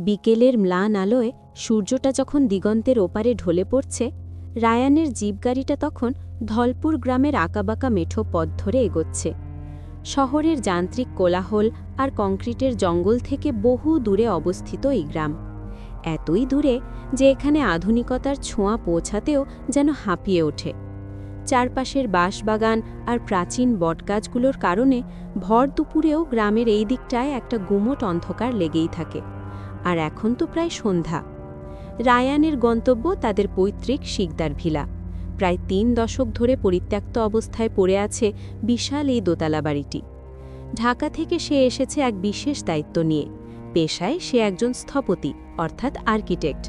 বিকেলের ম্লান আলোয় সূর্যটা যখন দিগন্তের ওপারে ঢলে পড়ছে, রায়ানের জিপ গাড়িটা তখন ধলপুর গ্রামের আঁকাবাঁকা মেঠো পথ ধরে এগোচ্ছে। শহরের যান্ত্রিক কোলাহল আর কংক্রিটের জঙ্গল থেকে বহু দূরে অবস্থিত এই গ্রাম, এতই দূরে যে এখানে আধুনিকতার ছোঁয়া পৌঁছাতেও যেন হাঁপিয়ে ওঠে। চারপাশের বাঁশবাগান আর প্রাচীন বটগাছগুলোর কারণে ভর দুপুরেও গ্রামের এই দিকটায় একটা গুমোট অন্ধকার লেগেই থাকে। আর এখন তো প্রায় সন্ধ্যা। রায়ানের গন্তব্য তাদের পৈতৃক শিকদার ভিলা। প্রায় ৩ দশক ধরে পরিত্যক্ত অবস্থায় পড়ে আছে বিশাল এই দোতলা বাড়িটি। ঢাকা থেকে সে এসেছে এক বিশেষ দায়িত্ব নিয়ে। পেশায় সে একজন স্থপতি, অর্থাৎ আর্কিটেক্ট।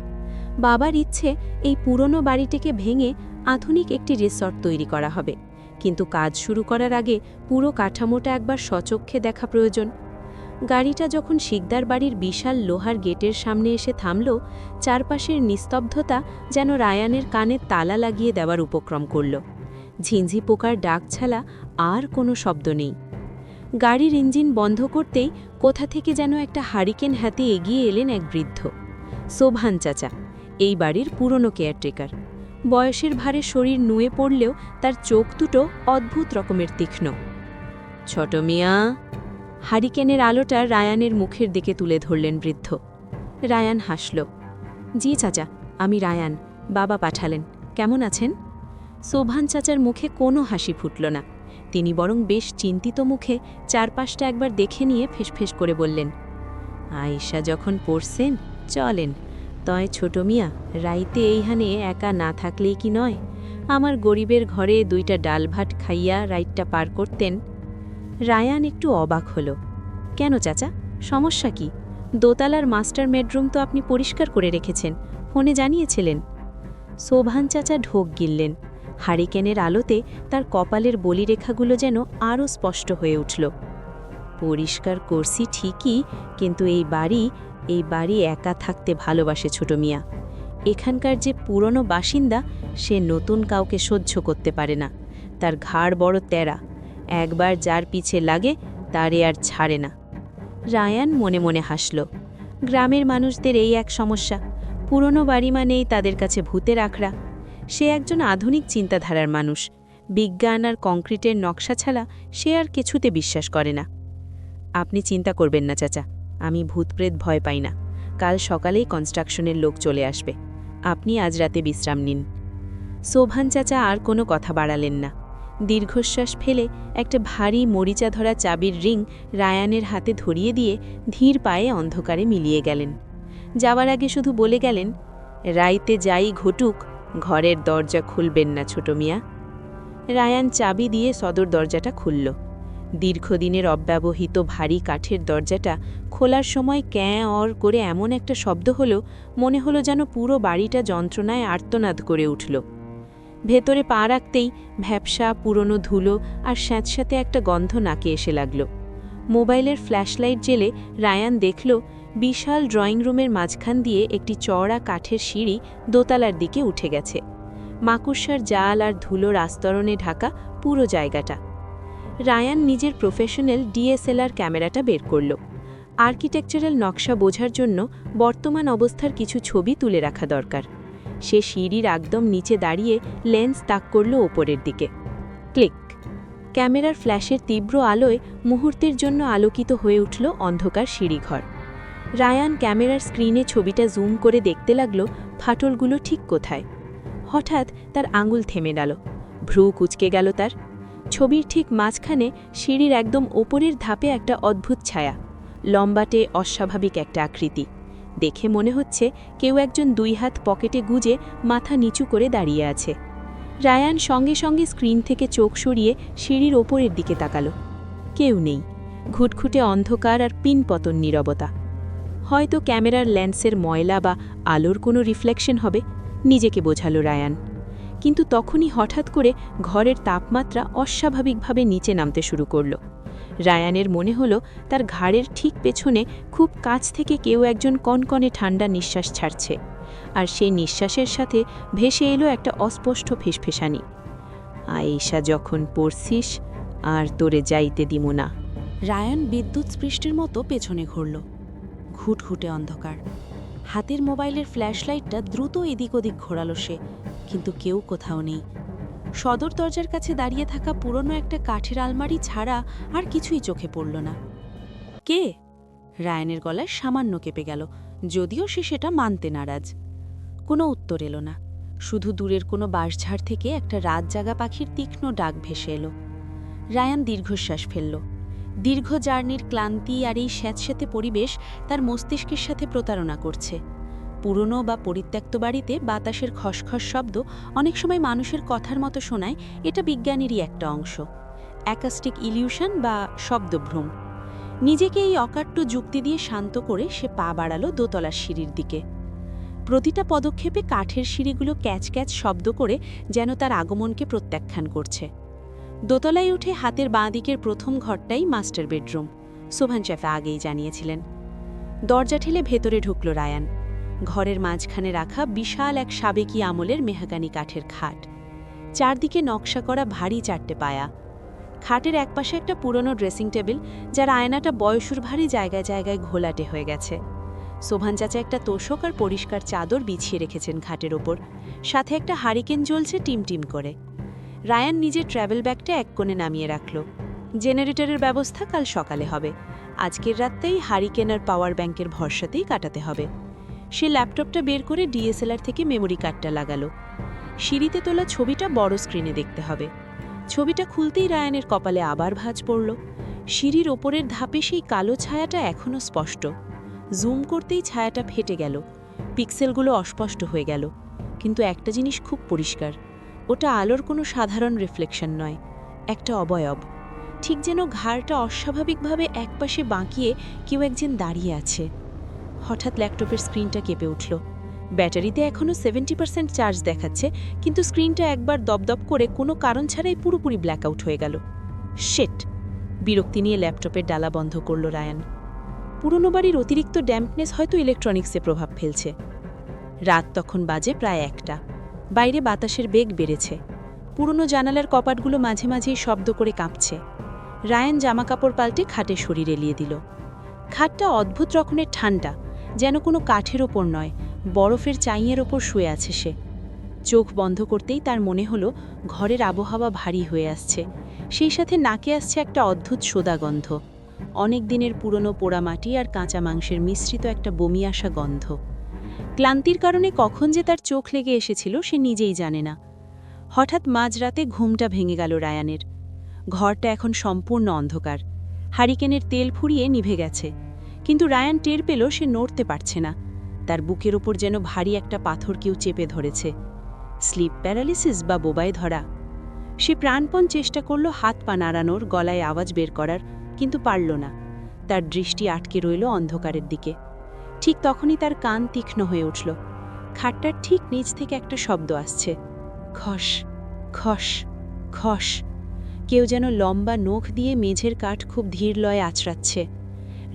বাবার ইচ্ছে এই পুরনো বাড়িটিকে ভেঙে আধুনিক একটি রিসর্ট তৈরি করা হবে, কিন্তু কাজ শুরু করার আগে পুরো কাঠামোটা একবার স্বচক্ষে দেখা প্রয়োজন। গাড়িটা যখন শিকদার বাড়ির বিশাল লোহার গেটের সামনে এসে থামল, চারপাশের নিস্তব্ধতা যেন রায়ানের কানে তালা লাগিয়ে দেওয়ার উপক্রম করল। ঝিঞ্ঝি পোকার ডাক ছাড়া আর কোনো শব্দ নেই। গাড়ির ইঞ্জিন বন্ধ করতেই কোথা থেকে যেন একটা হারিকেন হাতে এগিয়ে এলেন এক বৃদ্ধ, সোভান চাচা, এই বাড়ির পুরনো কেয়ারটেকার। বয়সের ভারে শরীর নুয়ে পড়লেও তার চোখ দুটো অদ্ভুত রকমের তীক্ষ্ণ। ছোট মিয়া, হারিকেনের আলোটা রায়ানের মুখের দিকে তুলে ধরলেন বৃদ্ধ। রায়ান হাসল। জি চাচা, আমি রায়ান, বাবা পাঠালেন। কেমন আছেন? সোভান চাচার মুখে কোনো হাসি ফুটল না। তিনি বরং বেশ চিন্তিত মুখে চারপাশটা একবার দেখে নিয়ে ফেসফেস করে বললেন, আয়েশা যখন পড়ছেন, চলেন। তয় ছোট মিয়া, রাইতে এইখানে একা না থাকলেই কি নয়? আমার গরিবের ঘরে 2টা ডাল ভাত খাইয়া রাইটটা পার করতেন। রায়ান একটু অবাক হল। কেন চাচা, সমস্যা কি? দোতলার মাস্টার বেডরুম তো আপনি পরিষ্কার করে রেখেছেন, ফোনে জানিয়েছিলেন। সোভান চাচা ঢোক গিললেন। হারিকেনের আলোতে তার কপালের বলিরেখাগুলো যেন আরও স্পষ্ট হয়ে উঠল। পরিষ্কার করছি ঠিকই, কিন্তু এই বাড়ি একা থাকতে ভালোবাসে ছোট মিয়া। এখানকার যে পুরনো বাসিন্দা, সে নতুন কাউকে সহ্য করতে পারে না। তার ঘাড় বড় তেরা, একবার যার পিছে লাগে তারে আর ছাড়ে না। রায়ান মনে মনে হাসল। গ্রামের মানুষদের এই এক সমস্যা, পুরনো বাড়ি মানেই তাদের কাছে ভূতের আখড়া। সে একজন আধুনিক চিন্তাধারার মানুষ, বিজ্ঞান আর কংক্রিটের নকশা ছাড়া সে আর কিছুতে বিশ্বাস করে না। আপনি চিন্তা করবেন না চাচা, আমি ভূতপ্রেত ভয় পাই না। কাল সকালেই কনস্ট্রাকশনের লোক চলে আসবে। আপনি আজ রাতে বিশ্রাম নিন। সোভান চাচা আর কোনো কথা বাড়ালেন না। দীর্ঘশ্বাস ফেলে একটা ভারী মরিচা ধরা চাবির রিং রায়ানের হাতে ধরিয়ে দিয়ে ধীর পায়ে অন্ধকারে মিলিয়ে গেলেন। যাওয়ার আগে শুধু বলে গেলেন, রাইতে যাই ঘটুক, ঘরের দরজা খুলবেন না ছোট মিয়া। রায়ান চাবি দিয়ে সদর দরজাটা খুলল। দীর্ঘদিনের অব্যবহৃত ভারী কাঠের দরজাটা খোলার সময় ক্যাঁ অর করে এমন একটা শব্দ হলো, মনে হলো যেন পুরো বাড়িটা যন্ত্রণায় আর্তনাদ করে উঠল। ভেতরে পা রাখতেই ভ্যাপসা পুরনো ধুলো আর স্যাঁতস্যাঁতে একটা গন্ধ নাকে এসে লাগল। মোবাইলের ফ্ল্যাশলাইট জেলে রায়ান দেখল বিশাল ড্রয়িং রুমের মাঝখান দিয়ে একটি চওড়া কাঠের সিঁড়ি দোতলার দিকে উঠে গেছে। মাকুসার জাল আর ধুলোর আস্তরণে ঢাকা পুরো জায়গাটা। রায়ান নিজের প্রফেশনাল ডিএসএলআর ক্যামেরাটা বের করল। আর্কিটেকচারাল নকশা বোঝার জন্য বর্তমান অবস্থার কিছু ছবি তুলে রাখা দরকার। সে সিঁড়ির একদম নিচে দাঁড়িয়ে লেন্স তাক করল ওপরের দিকে। ক্লিক! ক্যামেরার ফ্ল্যাশের তীব্র আলোয় মুহূর্তের জন্য আলোকিত হয়ে উঠল অন্ধকার সিঁড়িঘর। রায়ান ক্যামেরার স্ক্রিনে ছবিটা জুম করে দেখতে লাগল ফাটলগুলো ঠিক কোথায়। হঠাৎ তার আঙুল থেমে গেল, ভ্রু কুঁচকে গেল তার। ছবির ঠিক মাঝখানে সিঁড়ির একদম ওপরের ধাপে একটা অদ্ভুত ছায়া, লম্বাটে অস্বাভাবিক একটা আকৃতি। দেখে মনে হচ্ছে কেউ একজন 2 হাত পকেটে গুজে মাথা নিচু করে দাঁড়িয়ে আছে। রায়ান সঙ্গে সঙ্গে স্ক্রিন থেকে চোখ সরিয়ে সিঁড়ির ওপরের দিকে তাকালো। কেউ নেই, ঘুটঘুটে অন্ধকার আর পিনপতন নীরবতা। হয়তো ক্যামেরার লেন্সের ময়লা বা আলোর কোনো রিফ্লেকশন হবে, নিজেকে বোঝালো রায়ান। কিন্তু তখনই হঠাৎ করে ঘরের তাপমাত্রা অস্বাভাবিকভাবে নিচে নামতে শুরু করল। রায়ানের মনে হলো তার ঘাড়ের ঠিক পেছনে খুব কাছ থেকে কেউ একজন কনকনে ঠান্ডা নিঃশ্বাস ছাড়ছে, আর সেই নিঃশ্বাসের সাথে ভেসে এলো একটা অস্পষ্ট ফিসফিসানি। আয়েশা যখন পড়ছিস, আর তোরে যাইতে দিমু না। রায়ান বিদ্যুৎ স্পৃষ্টির মতো পেছনে ঘুরল। ঘুটঘুটে অন্ধকার, হাতের মোবাইলের ফ্ল্যাশলাইটটা দ্রুত এদিক ওদিক ঘোরালো সে, কিন্তু কেউ কোথাও নেই। সদর দরজার কাছে দাঁড়িয়ে থাকা পুরনো একটা কাঠের আলমারি ছাড়া আর কিছুই চোখে পড়ল না। কে? রায়ানের গলায় সামান্য কেঁপে গেল, যদিও সে সেটা মানতে নারাজ। কোনো উত্তর এলো না, শুধু দূরের কোনো বাঁশঝাড় থেকে একটা রাত জাগা পাখির তীক্ষ্ণ ডাক ভেসে এলো। রায়ান দীর্ঘশ্বাস ফেলল। দীর্ঘ জার্নির ক্লান্তি আর এই স্যাঁতস্যাঁতে পরিবেশ তার মস্তিষ্কের সাথে প্রতারণা করছে। পুরনো বা পরিত্যক্ত বাড়িতে বাতাসের খসখস শব্দ অনেক সময় মানুষের কথার মতো শোনায়, এটা বিজ্ঞানেরই একটা অংশ, অ্যাকাস্টিক ইলিউশন বা শব্দভ্রম। নিজেকে এই অকাট্য যুক্তি দিয়ে শান্ত করে সে পা বাড়ালো দোতলার সিঁড়ির দিকে। প্রতিটা পদক্ষেপে কাঠের সিঁড়িগুলো ক্যাচ ক্যাচ শব্দ করে যেন তার আগমনকে প্রত্যাখ্যান করছে। দোতলায় উঠে হাতের বাঁ দিকের প্রথম ঘরটাই মাস্টার বেডরুম, শোভান চ্যাফা আগেই জানিয়েছিলেন। দরজা ঠেলে ভেতরে ঢুকল রায়ান। ঘরের মাঝখানে রাখা বিশাল এক সাবেকি আমলের মেহগানি কাঠের খাট, চারদিকে নকশা করা ভারী চারটে পায়া। খাটের একপাশে একটা পুরনো ড্রেসিং টেবিল, যার আয়নাটা বয়সুর ভারী জায়গায় জায়গায় ঘোলাটে হয়ে গেছে। শোভান চাচা একটা তোষক আর পরিষ্কার চাদর বিছিয়ে রেখেছেন খাটের ওপর, সাথে একটা হারিকেন জ্বলছে টিমটিম করে। রায়ান নিজের ট্র্যাভেল ব্যাগটা এক কোণে নামিয়ে রাখল। জেনারেটরের ব্যবস্থা কাল সকালে হবে, আজকের রাতটাই হারিকেন আর পাওয়ার ব্যাংকের ভরসাতেই কাটাতে হবে। সে ল্যাপটপটা বের করে ডিএসএলআর থেকে মেমোরি কার্ডটা লাগালো। সিঁড়িতে তোলা ছবিটা বড় স্ক্রিনে দেখতে হবে। ছবিটা খুলতেই রায়ানের কপালে আবার ভাঁজ পড়ল। সিঁড়ির ওপরের ধাপে সেই কালো ছায়াটা এখনও স্পষ্ট। জুম করতেই ছায়াটা ফেটে গেল, পিক্সেলগুলো অস্পষ্ট হয়ে গেল, কিন্তু একটা জিনিস খুব পরিষ্কার, ওটা আলোর কোনো সাধারণ রিফ্লেকশন নয়, একটা অবয়ব। ঠিক যেন ঘাড়টা অস্বাভাবিকভাবে একপাশে বাঁকিয়ে কেউ একজন দাঁড়িয়ে আছে। হঠাৎ ল্যাপটপের স্ক্রিনটা কেঁপে উঠল। ব্যাটারিতে এখনও 70% চার্জ দেখাচ্ছে, কিন্তু স্ক্রিনটা একবার দপদপ করে কোনো কারণ ছাড়াই পুরোপুরি ব্ল্যাকআউট হয়ে গেল। শিট! বিরক্তি নিয়ে ল্যাপটপের ডালা বন্ধ করল রায়ান। পুরনো বাড়ির অতিরিক্ত ড্যাম্পনেস হয়তো ইলেকট্রনিক্সে প্রভাব ফেলছে। রাত তখন বাজে প্রায় 1টা। বাইরে বাতাসের বেগ বেড়েছে। পুরনো জানালার কপাটগুলো মাঝে মাঝেই শব্দ করে কাঁপছে। রায়ান জামাকাপড় পাল্টে খাটে শরীর এলিয়ে দিল। খাটটা অদ্ভুত রকমের ঠান্ডা, যেন কোনো কাঠের ওপর নয়, বরফের চাইয়ের ওপর শুয়ে আছে সে। চোখ বন্ধ করতেই তার মনে হলো ঘরের আবহাওয়া ভারী হয়ে আসছে, সেই সাথে নাকে আসছে একটা অদ্ভুত সোদা গন্ধ, অনেক দিনের পুরনো পোড়ামাটি আর কাঁচা মাংসের মিশ্রিত একটা বমি আসা গন্ধ। ক্লান্তির কারণে কখন যে তার চোখ লেগে এসেছিল সে নিজেই জানে না। হঠাৎ মাঝরাতে ঘুমটা ভেঙে গেল রায়ানের। ঘরটা এখন সম্পূর্ণ অন্ধকার, হারিকেনের তেল ফুরিয়ে নিভে গেছে, কিন্তু রায়ান টের পেল সে নড়তে পারছে না। তার বুকের ওপর যেন ভারী একটা পাথর কেউ চেপে ধরেছে। স্লিপ প্যারালিসিস বা বোবায় ধরা। সে প্রাণপণ চেষ্টা করল হাত পা নাড়ানোর, গলায় আওয়াজ বের করার, কিন্তু পারল না। তার দৃষ্টি আটকে রইল অন্ধকারের দিকে। ঠিক তখনই তার কান তীক্ষ্ণ হয়ে উঠল। খাটটার ঠিক নিচ থেকে একটা শব্দ আসছে, খস খস খস। কেউ যেন লম্বা নখ দিয়ে মেঝের কাঠ খুব ধীর লয়ে আছড়াচ্ছে।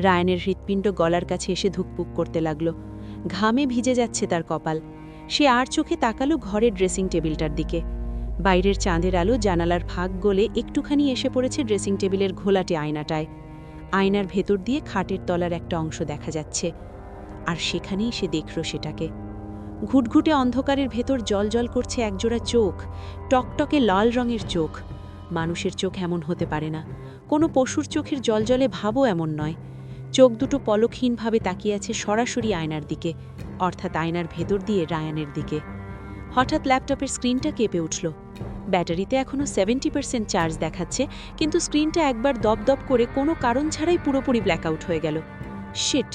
রায়ানের হৃৎপিণ্ড গলার কাছে এসে ধুকপুক করতে লাগল। ঘামে ভিজে যাচ্ছে তার কপাল। সে আর চোখে তাকালো ঘরের ড্রেসিং টেবিলটার দিকে। বাইরের চাঁদের আলো জানালার ফাঁক গলে একটুখানি এসে পড়েছে ড্রেসিং টেবিলের ঘোলাটে আয়নাটায়। আয়নার ভেতর দিয়ে খাটের তলার একটা অংশ দেখা যাচ্ছে, আর সেখানেই সে দেখল সেটাকে। ঘুটঘুটে অন্ধকারের ভেতর জলজল করছে একজোড়া চোখ, টকটকে লাল রঙের চোখ। মানুষের চোখ এমন হতে পারে না, কোনো পশুর চোখের জলজলে ভাবও এমন নয়। চোখ দুটো পলকহীনভাবে তাকিয়ে আছে সরাসরি আয়নার দিকে, অর্থাৎ আয়নার ভেতর দিয়ে রায়ানের দিকে। হঠাৎ ল্যাপটপের স্ক্রিনটা কেঁপে উঠল। ব্যাটারিতে এখনও 70% চার্জ দেখাচ্ছে, কিন্তু স্ক্রিনটা একবার দপদপ করে কোনো কারণ ছাড়াই পুরোপুরি ব্ল্যাকআউট হয়ে গেল। শিট!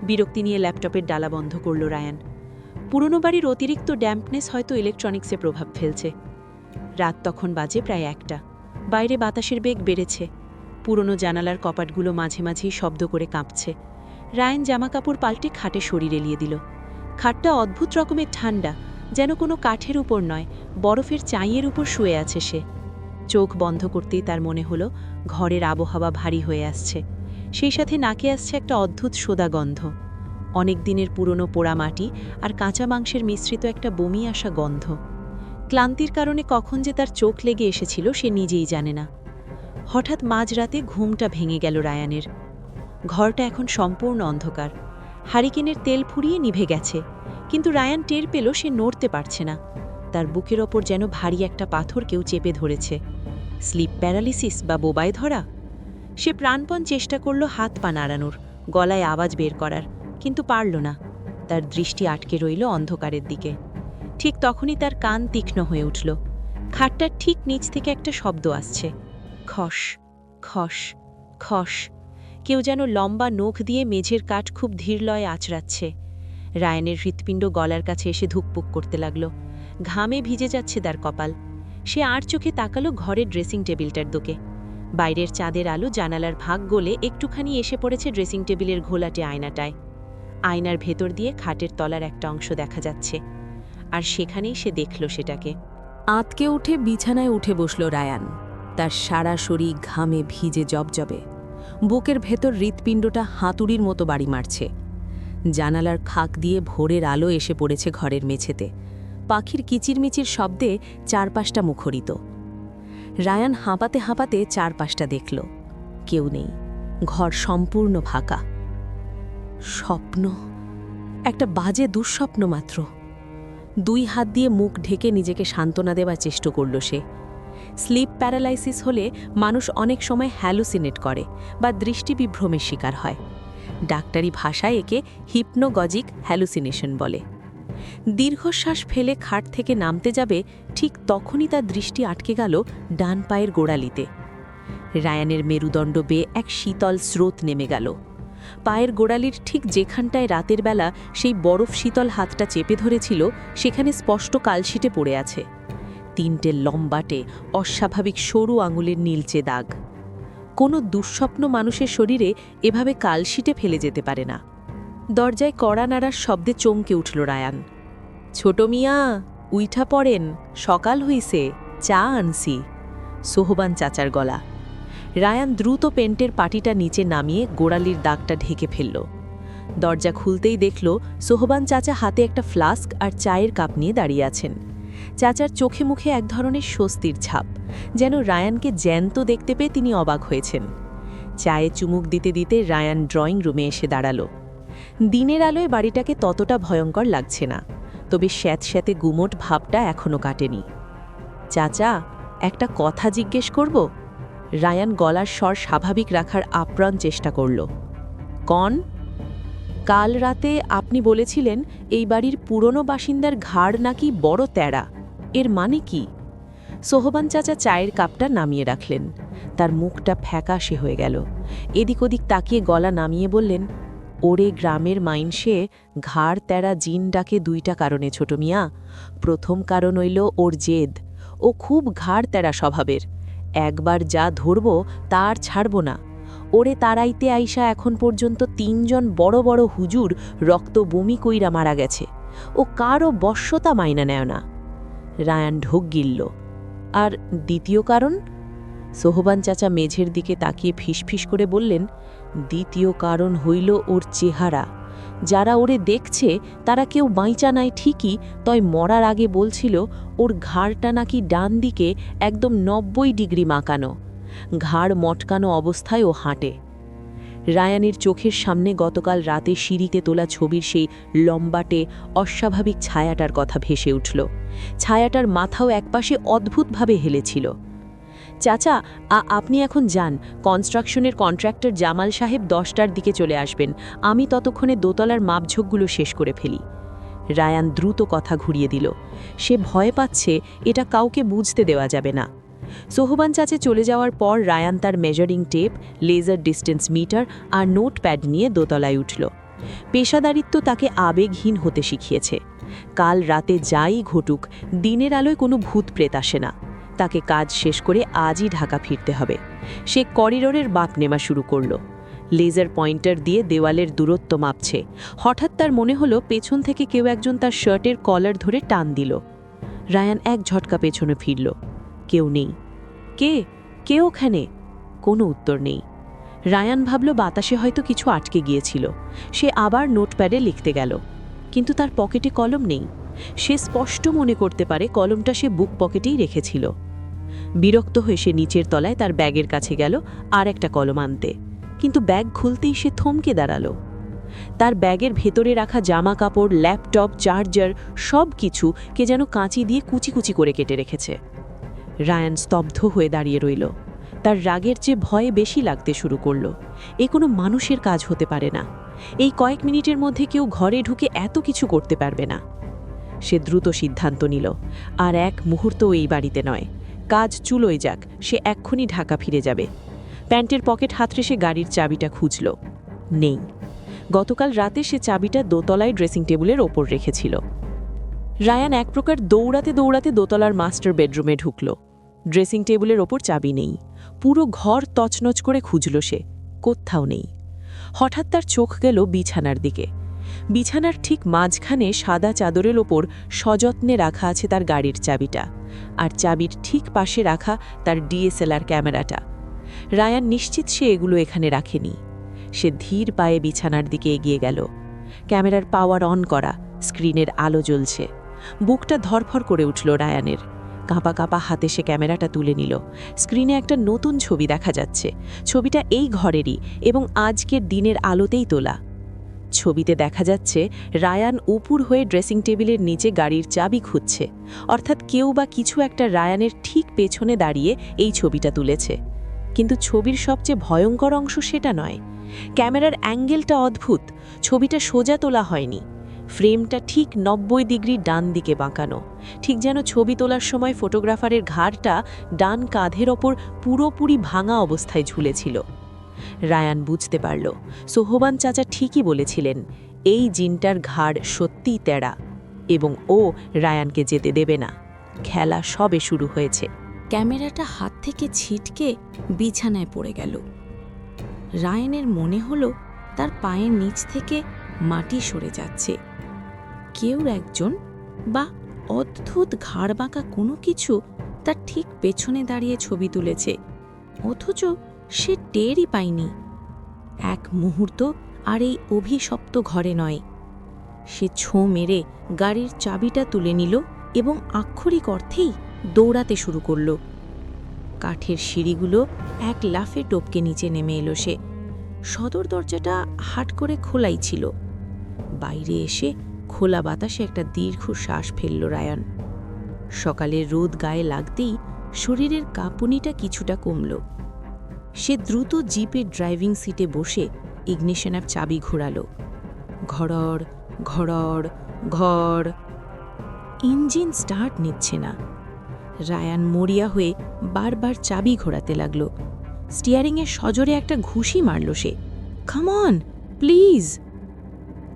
বিরক্তি নিয়ে ল্যাপটপের ডালা বন্ধ করল রায়ান। পুরনো বাড়ির অতিরিক্ত ড্যাম্পনেস হয়তো ইলেকট্রনিক্সে প্রভাব ফেলছে। রাত তখন বাজে প্রায় 1টা। বাইরে বাতাসের বেগ বেড়েছে। পুরনো জানালার কপাটগুলো মাঝে মাঝেই শব্দ করে কাঁপছে। রায়ান জামাকাপড় পাল্টে খাটে শরীর এলিয়ে দিল। খাটটা অদ্ভুত রকমের ঠান্ডা, যেন কোনো কাঠের উপর নয়, বরফের চাইয়ের উপর শুয়ে আছে সে। চোখ বন্ধ করতেই তার মনে হলো ঘরের আবহাওয়া ভারী হয়ে আসছে, সেই সাথে নাকে আসছে একটা অদ্ভুত সোদা গন্ধ, অনেক দিনের পুরনো পোড়া মাটি আর কাঁচা মাংসের মিশ্রিত একটা বমি আসা গন্ধ। ক্লান্তির কারণে কখন যে তার চোখ লেগে এসেছিল সে নিজেই জানে না। হঠাৎ মাঝরাতে ঘুমটা ভেঙে গেল রায়ানের। ঘরটা এখন সম্পূর্ণ অন্ধকার। হারিকেনের তেল ফুরিয়ে নিভে গেছে, কিন্তু রায়ান টের পেল সে নড়তে পারছে না। তার বুকের ওপর যেন ভারী একটা পাথর কেউ চেপে ধরেছে। স্লিপ প্যারালিসিস বা বোবায় ধরা? সে প্রাণপণ চেষ্টা করল হাত পা নাড়ানোর, গলায় আওয়াজ বের করার, কিন্তু পারল না। তার দৃষ্টি আটকে রইল অন্ধকারের দিকে। ঠিক তখনই তার কান তীক্ষ্ণ হয়ে উঠল। খাটটার ঠিক নিচ থেকে একটা শব্দ আসছে, খস খস খস। কেউ যেন লম্বা নখ দিয়ে মেঝের কাঠ খুব ধীর লয়ে আঁচড়াচ্ছে। রায়ানের হৃৎপিণ্ড গলার কাছে এসে ধুকপুক করতে লাগল। ঘামে ভিজে যাচ্ছে তার কপাল। সে আর চোখে তাকালো ঘরের ড্রেসিং টেবিলটার দিকে। বাইরের চাঁদের আলো জানালার ভাগ গলে একটুখানি এসে পড়েছে ড্রেসিং টেবিলের ঘোলাটে আয়নাটায়। আয়নার ভেতর দিয়ে খাটের তলার একটা অংশ দেখা যাচ্ছে, আর সেখানেই সে দেখল সেটাকে। আঁতকে উঠে বিছানায় উঠে বসল রায়ান। তার সারা শরীর ঘামে ভিজে জবজবে। বুকের ভেতর হৃৎপিণ্ডটা হাতুড়ির মতো বাড়ি মারছে। জানালার খাক দিয়ে ভোরের আলো এসে পড়েছে ঘরের মেঝেতে। পাখির কিচিরমিচির শব্দে চারপাশটা মুখরিত। রায়ান হাঁপাতে হাঁপাতে চারপাশটা দেখল। কেউ নেই, ঘর সম্পূর্ণ ফাঁকা। স্বপ্ন, একটা বাজে দুঃস্বপ্ন মাত্র। 2 হাত দিয়ে মুখ ঢেকে নিজেকে সান্ত্বনা দেবার চেষ্টা করল সে। স্লিপ প্যারালাইসিস হলে মানুষ অনেক সময় হ্যালুসিনেট করে বা দৃষ্টিবিভ্রমের শিকার হয়। ডাক্তারি ভাষায় একে হিপনোগজিক হ্যালুসিনেশন বলে। দীর্ঘশ্বাস ফেলে খাট থেকে নামতে যাবে, ঠিক তখনই তার দৃষ্টি আটকে গেল ডান পায়ের গোড়ালিতে। রায়ানের মেরুদণ্ড বেয়ে এক শীতল স্রোত নেমে গেল। পায়ের গোড়ালির ঠিক যেখানটায় রাতের বেলা সেই বরফ শীতল হাতটা চেপে ধরেছিল, সেখানে স্পষ্ট কালশিটে পড়ে আছে 3টে লম্বাটে অস্বাভাবিক সরু আঙুলের নীলচে দাগ। কোনো দুঃস্বপ্ন মানুষের শরীরে এভাবে কালশিটে ফেলে যেতে পারে না। দরজায় কড়া নাড়ার শব্দে চমকে উঠল রায়ান। ছোট মিয়া, উইঠা পড়েন, সকাল হইছে, চা আনসি। সোহবান চাচার গলা। রায়ান দ্রুত পেন্টের পাটিটা নিচে নামিয়ে গোড়ালির দাগটা ঢেকে ফেলল। দরজা খুলতেই দেখল সোহবান চাচা হাতে একটা ফ্লাস্ক আর চায়ের কাপ নিয়ে দাঁড়িয়ে আছেন। চাচার চোখে মুখে এক ধরনের স্বস্তির ছাপ, যেন রায়ানকে জ্যান্ত দেখতে পেয়ে তিনি অবাক হয়েছেন। চায়ে চুমুক দিতে দিতে রায়ান ড্রয়িং রুমে এসে দাঁড়াল। দিনের আলোয় বাড়িটাকে ততটা ভয়ঙ্কর লাগছে না, তবে স্যাঁতস্যাঁতে গুমোট ভাবটা এখনও কাটেনি। চাচা, একটা কথা জিজ্ঞেস করব? রায়ান গলার স্বর স্বাভাবিক রাখার আপ্রাণ চেষ্টা করল। কন? কাল রাতে আপনি বলেছিলেন এই বাড়ির পুরনো বাসিন্দার ঘাড় নাকি বড় তেড়া, এর মানে কি? সোহবান চাচা চায়ের কাপটা নামিয়ে রাখলেন। তার মুখটা ফ্যাকাশে হয়ে গেল। এদিক ওদিক তাকিয়ে গলা নামিয়ে বললেন, ওরে গ্রামের মাইনসে ঘাড় তেড়া জিন ডাকে 2টা কারণে ছোট মিয়া। প্রথম কারণ হইল ওর জেদ। ও খুব ঘাড় তেড়া স্বভাবের। একবার যা ধরব তার ছাড়ব না। ওরে তারাইতে আইসা এখন পর্যন্ত 3 জন বড় বড় হুজুর রক্ত বমি কইরা মারা গেছে। ও কারও বশ্যতা মাইনা নেয় না। রায়ান ঢোক গিলল। আর দ্বিতীয় কারণ? সোহবান চাচা মেঝের দিকে তাকিয়ে ফিসফিস করে বললেন, দ্বিতীয় কারণ হইল ওর চেহারা। যারা ওরে দেখছে তারা কেউ বাইচা নাই ঠিকই, তয় মরার আগে বলছিল ওর ঘাড়টা নাকি ডান দিকে একদম 90 ডিগ্রি মাকানো। ঘাড় মটকানো অবস্থায় ও হাঁটে। রায়ানের চোখের সামনে গতকাল রাতে সিঁড়িতে তোলা ছবির সেই লম্বাটে অস্বাভাবিক ছায়াটার কথা ভেসে উঠল। ছায়াটার মাথাও একপাশে অদ্ভুতভাবে হেলেছিল। চাচা, আপনি এখন যান। কনস্ট্রাকশনের কন্ট্রাক্টর জামাল সাহেব 10টার দিকে চলে আসবেন। আমি ততক্ষণে দোতলার মাপঝোঁকগুলো শেষ করে ফেলি। রায়ান দ্রুত কথা ঘুরিয়ে দিল। সে ভয় পাচ্ছে এটা কাউকে বুঝতে দেওয়া যাবে না। সোহবান চাচা চলে যাওয়ার পর রায়ান তার measuring tape, laser distance meter আর নোটপ্যাড নিয়ে দোতলায় উঠল। পেশাদারিত্ব তাকে আবেগহীন হতে শিখিয়েছে। কাল রাতে যাই ঘটুক, দিনের আলোয় কোনো ভূত প্রেত আসে না। তাকে কাজ শেষ করে আজই ঢাকা ফিরতে হবে। সে করিডোরের বাঁক নেওয়া শুরু করল। লেজার পয়েন্টার দিয়ে দেওয়ালের দূরত্ব মাপছে। হঠাৎ তার মনে হলো পেছন থেকে কেউ একজন তার শার্টের কলার ধরে টান দিল। রায়ান এক ঝটকা পেছনে ফিরল। কেউ নেই। কে ওখানে? কোনো উত্তর নেই। রায়ান ভাবল বাতাসে হয়তো কিছু আটকে গিয়েছিল। সে আবার নোটপ্যাডে লিখতে গেল, কিন্তু তার পকেটে কলম নেই। সে স্পষ্ট মনে করতে পারে কলমটা সে বুক পকেটেই রেখেছিল। বিরক্ত হয়ে সে নিচের তলায় তার ব্যাগের কাছে গেল আর একটা কলম আনতে, কিন্তু ব্যাগ খুলতেই সে থমকে দাঁড়াল। তার ব্যাগের ভেতরে রাখা জামা কাপড়, ল্যাপটপ, চার্জার সব কিছু কে যেন কাঁচি দিয়ে কুচি কুচি করে কেটে রেখেছে। রায়ান স্তব্ধ হয়ে দাঁড়িয়ে রইল। তার রাগের চেয়ে ভয়ে বেশি লাগতে শুরু করল। এ কোনো মানুষের কাজ হতে পারে না। এই কয়েক মিনিটের মধ্যে কেউ ঘরে ঢুকে এত কিছু করতে পারবে না। সে দ্রুত সিদ্ধান্ত নিল, আর এক মুহূর্তও এই বাড়িতে নয়। কাজ চুলোয় যাক, সে এক্ষুনি ঢাকা ফিরে যাবে। প্যান্টের পকেট হাতড়ে সে গাড়ির চাবিটা খুঁজল। নেই। গতকাল রাতে সে চাবিটা দোতলায় ড্রেসিং টেবিলের ওপর রেখেছিল। রায়ান এক প্রকার দৌড়াতে দৌড়াতে দোতলার মাস্টার বেডরুমে ঢুকল। ড্রেসিং টেবিলের ওপর চাবি নেই। পুরো ঘর তছনছ করে খুঁজল সে, কোথাও নেই। হঠাৎ তার চোখ গেল বিছানার দিকে। বিছানার ঠিক মাঝখানে সাদা চাদরের ওপর সযত্নে রাখা আছে তার গাড়ির চাবিটা, আর চাবির ঠিক পাশে রাখা তার ডিএসএলআর ক্যামেরাটা। রায়ান নিশ্চিত সে এগুলো এখানে রাখেনি। সে ধীর পায়ে বিছানার দিকে এগিয়ে গেল। ক্যামেরার পাওয়ার অন করা, স্ক্রিনের আলো জ্বলছে। বুকটা ধরফর করে উঠল রায়ানের। কাঁপা কাঁপা হাতে সে ক্যামেরাটা তুলে নিল। স্ক্রিনে একটা নতুন ছবি দেখা যাচ্ছে। ছবিটা এই ঘরেরই এবং আজকের দিনের আলোতেই তোলা। ছবিতে দেখা যাচ্ছে রায়ান উপুর হয়ে ড্রেসিং টেবিলের নিচে গাড়ির চাবি খুঁজছে, অর্থাৎ কেউ বা কিছু একটা রায়ানের ঠিক পেছনে দাঁড়িয়ে এই ছবিটা তুলেছে। কিন্তু ছবির সবচেয়ে ভয়ঙ্কর অংশ সেটা নয়। ক্যামেরার অ্যাঙ্গেলটা অদ্ভুত। ছবিটা সোজা তোলা হয়নি, ফ্রেমটা ঠিক 90 ডিগ্রি ডান দিকে বাঁকানো, ঠিক যেন ছবি তোলার সময় ফটোগ্রাফারের ঘাড়টা ডান কাঁধের ওপর পুরোপুরি ভাঙা অবস্থায় ঝুলেছিল। রায়ান বুঝতে পারল, সোহবান চাচা ঠিকই বলেছিলেন, এই জিনটার ঘাড় সত্যিই তেড়া, এবং ও রায়ানকে যেতে দেবে না। খেলা সবে শুরু হয়েছে। ক্যামেরাটা হাত থেকে ছিটকে বিছানায় পড়ে গেল। রায়ানের মনে হলো তার পায়ের নিচ থেকে মাটি সরে যাচ্ছে। কেউ একজন বা অদ্ভুত ঘাড় বাঁকা কোনো কিছু তার ঠিক পেছনে দাঁড়িয়ে ছবি তুলেছে, অথচ সে টেরই পায়নি। এক মুহূর্ত আর এই অভিশপ্ত ঘরে নয়। সে ছোঁ মেরে গাড়ির চাবিটা তুলে নিল এবং আক্ষরিক অর্থেই দৌড়াতে শুরু করল। কাঠের সিঁড়িগুলো এক লাফে টপকে নিচে নেমে এলো সে। সদর দরজাটা হাট করে খোলাই ছিল। বাইরে এসে খোলা বাতাসে একটা দীর্ঘ শ্বাস ফেলল রায়ান। সকালের রোদ গায়ে লাগতেই শরীরের কাঁপুনিটা কিছুটা কমল। সে দ্রুত জিপের ড্রাইভিং সিটে বসে ইগনিশনের চাবি ঘোরাল। ঘড়ড় ঘড়ড় ঘড়। ইঞ্জিন স্টার্ট নিচ্ছে না। রায়ান মরিয়া হয়ে বারবার চাবি ঘোরাতে লাগল। স্টিয়ারিংয়ে সজোরে একটা ঘুষি মারল সে। Come on please.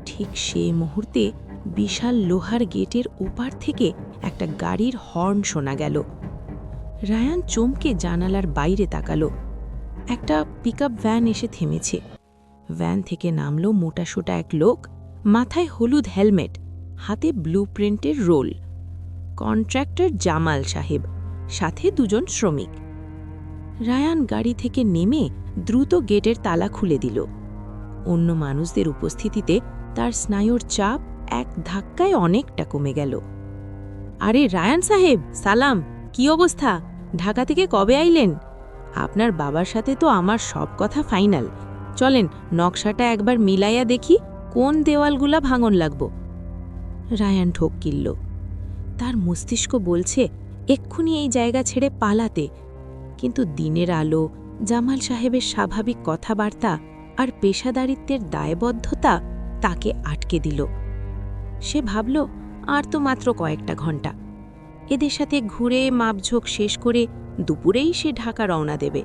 ঠিক সে মুহূর্তে বিশাল লোহার গেটের ওপার থেকে একটা গাড়ির হর্ন শোনা গেল। রায়ান চমকে জানালার বাইরে তাকালো। একটা পিকআপ ভ্যান এসে থেমেছে। ভ্যান থেকে নামল মোটাসোটা এক লোক, মাথায় হলুদ হেলমেট, হাতে ব্লুপ্রিন্টের রোল। কন্ট্রাক্টর জামাল সাহেব, সাথে দুজন শ্রমিক। রায়ান গাড়ি থেকে নেমে দ্রুত গেটের তালা খুলে দিল। অন্য মানুষদের উপস্থিতিতে তার স্নায়ুর চাপ এক ধাক্কায় অনেকটা কমে গেল। আরে রায়ান সাহেব, সালাম, কি অবস্থা? ঢাকা থেকে কবে আইলেন? আপনার বাবার সাথে তো আমার সব কথা ফাইনাল। চলেন নকশাটা একবার মিলাইয়া দেখি কোন দেওয়ালগুলা ভাঙন লাগব। রায়ান ঠোক কিনল। তার মস্তিষ্ক বলছে এক্ষুনি এই জায়গা ছেড়ে পালাতে, কিন্তু দিনের আলো, জামাল সাহেবের স্বাভাবিক কথাবার্তা আর পেশাদারিত্বের দায়বদ্ধতা তাকে আটকে দিল। সে ভাবল, আর তো মাত্র কয়েকটা ঘন্টা। এদের সাথে ঘুরে মাপঝোঁক শেষ করে দুপুরেই সে ঢাকা রওনা দেবে।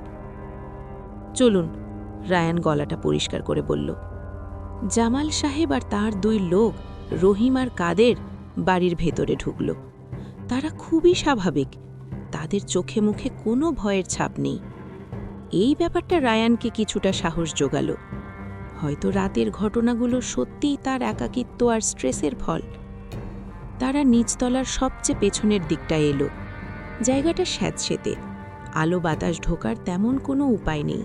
চলুন, রায়ান গলাটা পরিষ্কার করে বলল। জামাল সাহেব আর তার দুই লোক, রহিম আর কাদের, বাড়ির ভেতরে ঢুকল। তারা খুবই স্বাভাবিক, তাদের চোখে মুখে কোনো ভয়ের ছাপ নেই। এই ব্যাপারটা রায়ানকে কিছুটা সাহস জোগাল। হয়তো রাতের ঘটনাগুলো সত্যিই তার একাকিত্ব আর স্ট্রেসের ফল। তারা নিচতলার সবচেয়ে পেছনের দিকটায় এলো। জায়গাটা স্যাঁতসেঁতে, আলো বাতাস ঢোকার তেমন কোনো উপায় নেই।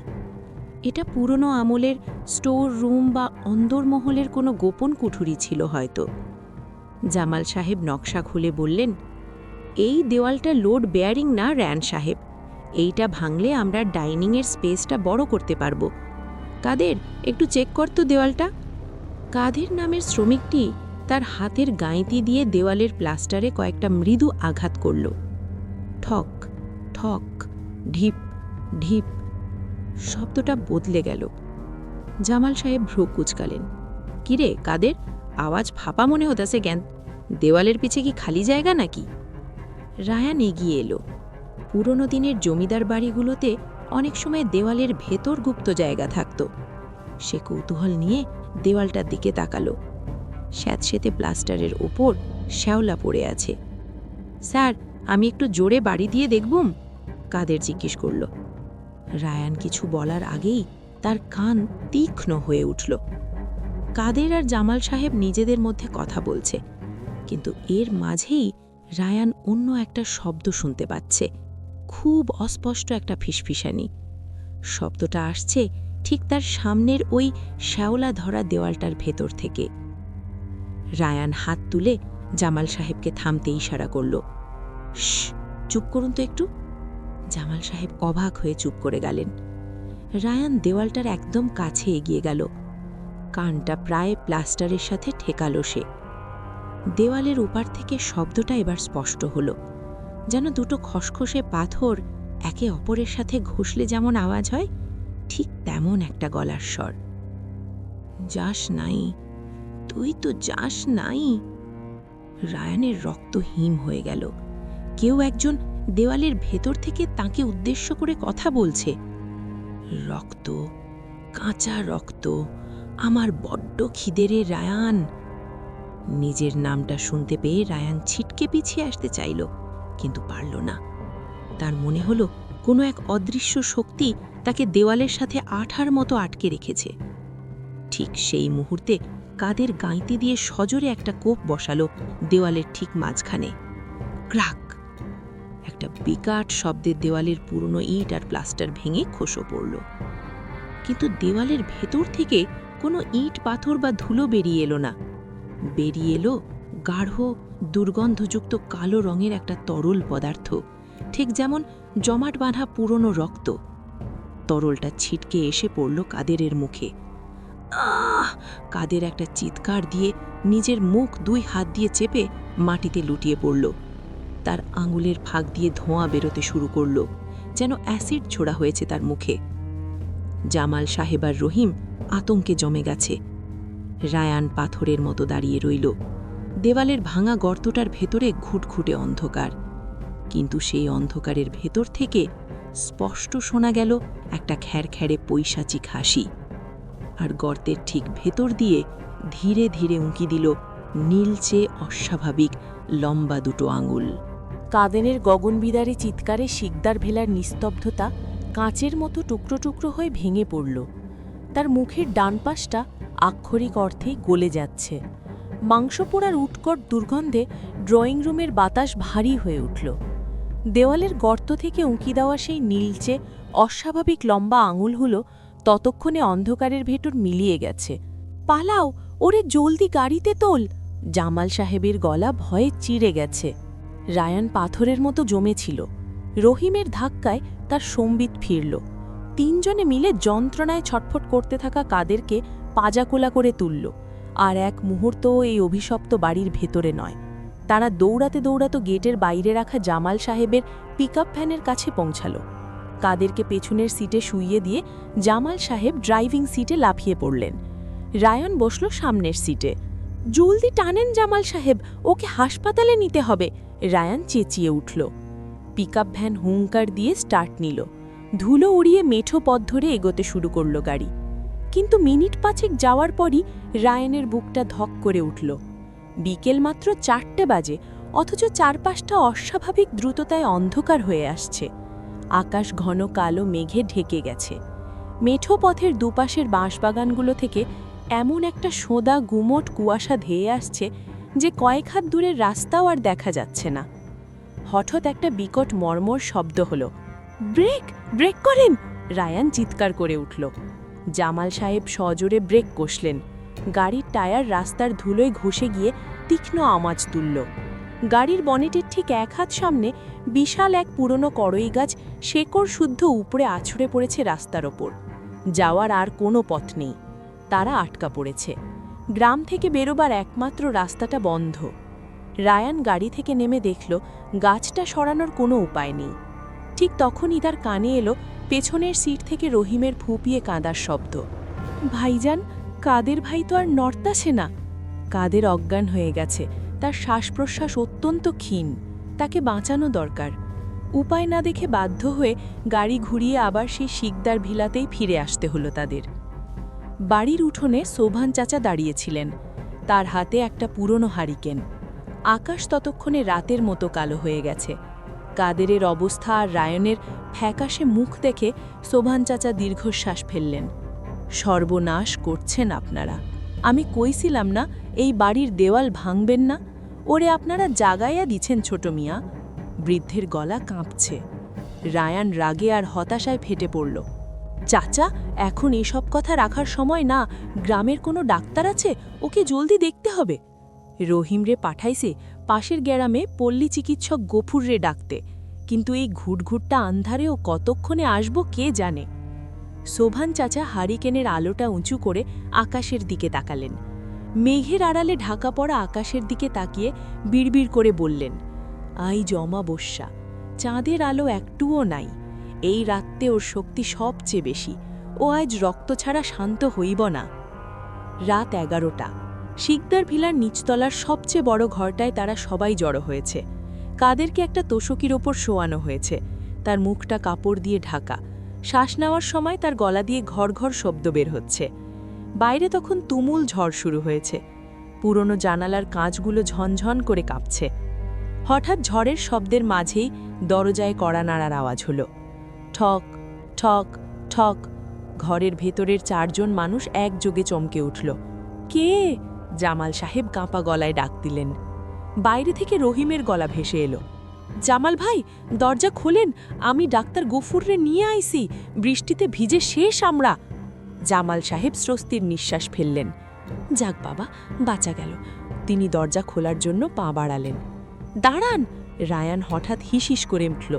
এটা পুরনো আমলের স্টোর রুম বা অন্দরমহলের কোনো গোপন কুঠুরি ছিল হয়তো। জামাল সাহেব নকশা খুলে বললেন, এই দেওয়ালটা লোড বেয়ারিং না রায়ান সাহেব। এইটা ভাঙলে আমরা ডাইনিংয়ের স্পেসটা বড় করতে পারবো। কাদের, একটু চেক করতো দেওয়ালটা। কাদের নামের শ্রমিকটি তার হাতের গাঁইতি দিয়ে দেওয়ালের প্লাস্টারে কয়েকটা মৃদু আঘাত করল। ঠক ঠক, ঢিপ ঢিপ, শব্দটা বদলে গেল। জামাল সাহেব ভ্রু কুচকালেন। কিরে কাদের, আওয়াজ ফাঁপা মনে হতাছে জ্ঞান, দেওয়ালের পিছে কি খালি জায়গা নাকি? রায়ান এগিয়ে এলো। পুরনো দিনের জমিদার বাড়িগুলোতে অনেক সময় দেওয়ালের ভেতর গুপ্ত জায়গা থাকত। সে কৌতূহল নিয়ে দেওয়ালটার দিকে তাকালো। স্যাঁতসেঁতে প্লাস্টারের ওপর শ্যাওলা পড়ে আছে। স্যার, আমি একটু জোরে বাড়ি দিয়ে দেখবুম? কাদের জিজ্ঞেস করল। রায়ান কিছু বলার আগেই তার কান তীক্ষ্ণ হয়ে উঠল। কাদের আর জামাল সাহেব নিজেদের মধ্যে কথা বলছে, কিন্তু এর মাঝেই রায়ান অন্য একটা শব্দ শুনতে পাচ্ছে, খুব অস্পষ্ট একটা ফিসফিসানি। শব্দটা আসছে ঠিক তার সামনের ওই শ্যাওলা ধরা দেওয়ালটার ভেতর থেকে। রায়ান হাত তুলে জামাল সাহেবকে থামতে ইশারা করল। শশ, চুপ করুন তো একটু। জামাল সাহেব অবাক হয়ে চুপ করে গেলেন। রায়ান দেওয়ালটার একদম কাছে এগিয়ে গেল। কানটা প্রায় প্লাস্টারের সাথে ঠেকালো সে। দেওয়ালের ওপার থেকে শব্দটা এবার স্পষ্ট হল, যেন দুটো খসখসে পাথর একে অপরের সাথে ঘষলে যেমন আওয়াজ হয়, ঠিক তেমন একটা গলার স্বর। যাস নাই, তুই তো যাস নাই। রায়ানের রক্ত হিম হয়ে গেল। কেউ একজন দেওয়ালের ভেতর থেকে তাকে উদ্দেশ্য করে কথা বলছে। রক্ত, কাঁচা রক্ত, আমার বড্ড খিদে রে রায়ান। নিজের নামটা শুনতে পেয়ে রায়ান ছিটকে পিছিয়ে আসতে চাইল, কিন্তু পারল না। তার মনে হলো কোনো এক অদৃশ্য শক্তি তাকে দেওয়ালের সাথে আঠার মতো আটকে রেখেছে। ঠিক সেই মুহূর্তে কাদের গাঁইতি দিয়ে সজোরে একটা কোপ বসালো দেওয়ালের ঠিক মাঝখানে। ক্রাক! একটা বিকট শব্দে দেওয়ালের পুরনো ইট আর প্লাস্টার ভেঙে খসে পড়ল। কিন্তু দেওয়ালের ভেতর থেকে কোনো ইট পাথর বা ধুলো বেরিয়ে এলো না। বেরিয়ে এলো গাঢ় দুর্গন্ধযুক্ত কালো রঙের একটা তরল পদার্থ, ঠিক যেমন জমাট বাঁধা পুরনো রক্ত। তরলটা ছিটকে এসে পড়ল কাদেরের মুখে। আহ! কাদের একটা চিৎকার দিয়ে নিজের মুখ দুই হাত দিয়ে চেপে মাটিতে লুটিয়ে পড়ল। তার আঙুলের ফাঁক দিয়ে ধোঁয়া বেরোতে শুরু করল, যেন অ্যাসিড ছোড়া হয়েছে তার মুখে। জামাল সাহেব আর রহিম আতঙ্কে জমে গেছে। রায়ান পাথরের মতো দাঁড়িয়ে রইল। দেওয়ালের ভাঙা গর্তটার ভেতরে ঘুটঘুটে অন্ধকার, কিন্তু সেই অন্ধকারের ভেতর থেকে স্পষ্ট শোনা গেল একটা খ্যারখ্যারে পৈশাচিক হাসি। আর গর্তের ঠিক ভেতর দিয়ে ধীরে ধীরে উঁকি দিল নীলচে অস্বাভাবিক লম্বা দুটো আঙুল। কাদেনের গগনবিদারী চিৎকারে শিকদার ভেলার নিস্তব্ধতা কাঁচের মতো টুকরো টুকরো হয়ে ভেঙে পড়ল। তার মুখের ডান পাশটা আক্ষরিক অর্থেই গলে যাচ্ছে। মাংস পোড়ার উৎকট দুর্গন্ধে ড্রয়িং রুমের বাতাস ভারী হয়ে উঠল। দেওয়ালের গর্ত থেকে উঁকি দেওয়া সেই নীলচে অস্বাভাবিক লম্বা আঙুলগুলো ততক্ষণে অন্ধকারের ভেতর মিলিয়ে গেছে। পালাও, ওরে জলদি গাড়িতে তোল! জামাল সাহেবের গলা ভয়ে চিড়ে গেছে। রায়ান পাথরের মতো জমেছিল। রহিমের ধাক্কায় তার সম্বিত ফিরল। তিনজনে মিলে যন্ত্রণায় ছটফট করতে থাকা কাদেরকে পাজাকোলা করে তুলল। আর এক মুহূর্তও এই অভিশপ্ত বাড়ির ভেতরে নয়। তারা দৌড়াতে দৌড়াতে গেটের বাইরে রাখা জামাল সাহেবের পিকআপ ভ্যানের কাছে পৌঁছাল। কাদেরকে পেছনের সিটে শুইয়ে দিয়ে জামাল সাহেব ড্রাইভিং সিটে লাফিয়ে পড়লেন। রায়ান বসল সামনের সিটে। জলদি টানেন জামাল সাহেব, ওকে হাসপাতালে নিতে হবে! রায়ান চেঁচিয়ে উঠল। পিকআপ ভ্যান হুঙ্কার দিয়ে স্টার্ট নিল। ধুলো উড়িয়ে মেঠো পথ ধরে এগোতে শুরু করল গাড়ি। কিন্তু মিনিট পাঁচেক যাওয়ার পরই রায়ানের বুকটা ধক করে উঠল। বিকেল মাত্র 4টে বাজে, অথচ চারপাশটা অস্বাভাবিক দ্রুততায় অন্ধকার হয়ে আসছে। আকাশ ঘন কালো মেঘে ঢেকে গেছে। মেঠো পথের দুপাশের বাঁশবাগানগুলো থেকে এমন একটা সোঁদা গুমোট কুয়াশা ধেয়ে আসছে যে কয়েক হাত দূরের রাস্তাও আর দেখা যাচ্ছে না। হঠাৎ একটা বিকট মর্মর শব্দ হলো। ব্রেক! ব্রেক করেন! রায়ান চিৎকার করে উঠল। জামাল সাহেব সজোরে ব্রেক কষলেন। গাড়ির টায়ার রাস্তার ধুলোয় ঘষে গিয়ে তীক্ষ্ণ আওয়াজ তুলল। গাড়ির বনেটের ঠিক এক হাত সামনে বিশাল এক পুরনো কড়ই গাছ শেকড় শুদ্ধ উপরে আছড়ে পড়েছে রাস্তার ওপর। যাওয়ার আর কোনো পথ নেই। তারা আটকা পড়েছে। গ্রাম থেকে বেরোবার একমাত্র রাস্তাটা বন্ধ। রায়ান গাড়ি থেকে নেমে দেখল গাছটা সরানোর কোনো উপায় নেই। ঠিক তখনই তার কানে এলো পেছনের সিট থেকে রহিমের ফুঁপিয়ে কাঁদার শব্দ। ভাইজান, কাদের ভাই তো আর নড়তাছে না। কাদের অজ্ঞান হয়ে গেছে, তার শ্বাস প্রশ্বাস অত্যন্ত ক্ষীণ, তাকে বাঁচানো দরকার। উপায় না দেখে বাধ্য হয়ে গাড়ি ঘুরিয়ে আবার সেই শিকদার ভিলাতেই ফিরে আসতে হলো তাদের। বাড়ির উঠোনে শোভান চাচা দাঁড়িয়েছিলেন, তার হাতে একটা পুরনো হারিকেন। আকাশ ততক্ষণে রাতের মতো কালো হয়ে গেছে। কাদেরের অবস্থা আর রায়নের ফ্যাকাশে মুখ দেখে শোভান চাচা দীর্ঘশ্বাস ফেললেন। সর্বনাশ করছেন আপনারা। আমি কইছিলাম না এই বাড়ির দেওয়াল ভাঙবেন না? ওরে আপনারা জাগাইয়া দিছেন ছোট মিয়া। বৃদ্ধের গলা কাঁপছে। রায়ান রাগে আর হতাশায় ফেটে পড়ল। চাচা, এখন এসব কথা রাখার সময় না। গ্রামের কোনো ডাক্তার আছে? ওকে জলদি দেখতে হবে। রহিমরে পাঠাইছে পাশের গ্রামে পল্লী চিকিৎসক গফুররে ডাকতে, কিন্তু এই ঘুটঘুটটা আন্ধারেও কতক্ষণে আসব কে জানে। শোভান চাচা হারিকেনের আলোটা উঁচু করে আকাশের দিকে তাকালেন। মেঘের আড়ালে ঢাকা পড়া আকাশের দিকে তাকিয়ে বিড়বিড় করে বললেন, আই অমাবস্যা, চাঁদের আলো একটুও নাই। এই রাত্রে ওর শক্তি সবচেয়ে বেশি। ও আজ রক্ত ছাড়া শান্ত হইব না। রাত 11টা। শিকদার ভিলার নিচতলার সবচেয়ে বড় ঘরটায় তারা সবাই জড়ো হয়েছে। কাদেরকে একটা তোষকির ওপর শোয়ানো হয়েছে, তার মুখটা কাপড় দিয়ে ঢাকা। শ্বাস নেওয়ার সময় তার গলা দিয়ে ঘর ঘর শব্দ বের হচ্ছে। বাইরে তখন তুমুল ঝড় শুরু হয়েছে। পুরনো জানালার কাঁচগুলো ঝনঝন করে কাঁপছে। হঠাৎ ঝড়ের শব্দের মাঝেই দরজায় কড়া নাড়ার আওয়াজ হলো। ঠক ঠক ঠক। ঘরের ভেতরের 4 জন মানুষ একযোগে চমকে উঠল। কে? জামাল সাহেব কাঁপা গলায় ডাক দিলেন। বাইরে থেকে রহিমের গলা ভেসে এলো। জামাল ভাই, দরজা খোলেন, আমি ডাক্তার গফুররে নিয়ে আইছি, বৃষ্টিতে ভিজে শেষ আমরা। জামাল সাহেব স্বস্তির নিঃশ্বাস ফেললেন। যাক বাবা, বাঁচা গেল। তিনি দরজা খোলার জন্য পা বাড়ালেন। দাঁড়ান! রায়ান হঠাৎ হিসিস করে উঠল।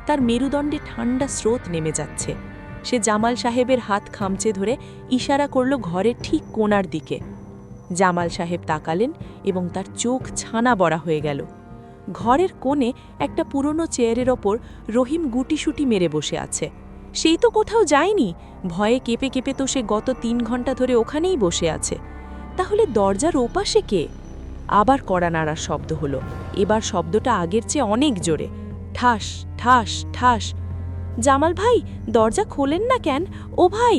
তার মেরুদণ্ডে ঠান্ডা স্রোত নেমে যাচ্ছে। সে জামাল সাহেবের হাত খামচে ধরে ইশারা করল ঘরের ঠিক কোণার দিকে। জামাল সাহেব তাকালেন এবং তার চোখ ছানা বড়া হয়ে গেল। ঘরের কোণে একটা পুরনো চেয়ারের ওপর রহিম গুটিসুটি মেরে বসে আছে। সেই তো কোথাও যায়নি। ভয়ে কেঁপে কেঁপে তো সে গত 3 ঘন্টা ধরে ওখানেই বসে আছে। তাহলে দরজার ওপাশে কে? আবার কড়া নাড়ার শব্দ হলো। এবার শব্দটা আগের চেয়ে অনেক জোরে। ঠাস ঠাস ঠাস। জামাল ভাই, দরজা খোলেন না কেন? ও ভাই!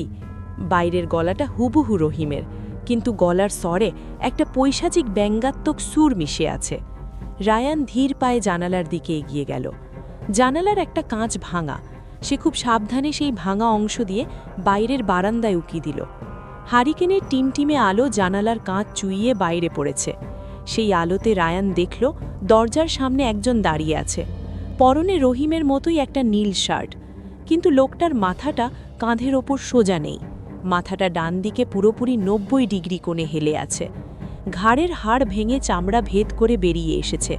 বাইরের গলাটা হুবহু রহিমের, কিন্তু গলার স্বরে একটা পৈশাচিক ব্যঙ্গাত্মক সুর মিশে আছে। রায়ান ধীর পায়ে জানালার দিকে এগিয়ে গেল। জানালার একটা কাঁচ ভাঙা। সে খুব সাবধানে সেই ভাঙা অংশ দিয়ে বাইরের বারান্দায় উকি দিল। হারিকেনের টিমটিমে আলো জানালার কাঁচ চুইয়ে বাইরে পড়েছে। সেই আলোতে রায়ান দেখল দরজার সামনে একজন দাঁড়িয়ে আছে। পরনে রহিমের মতোই একটা নীল শার্ট, কিন্তু লোকটার মাথাটা কাঁধের ওপর সোজা নেই। মাথাটা ডান দিকে পুরোপুরি 90 ডিগ্রি কোণে হেলে আছে। ঘাড়ের হাড় ভেঙে চামড়া ভেদ করে বেরিয়ে এসেছে,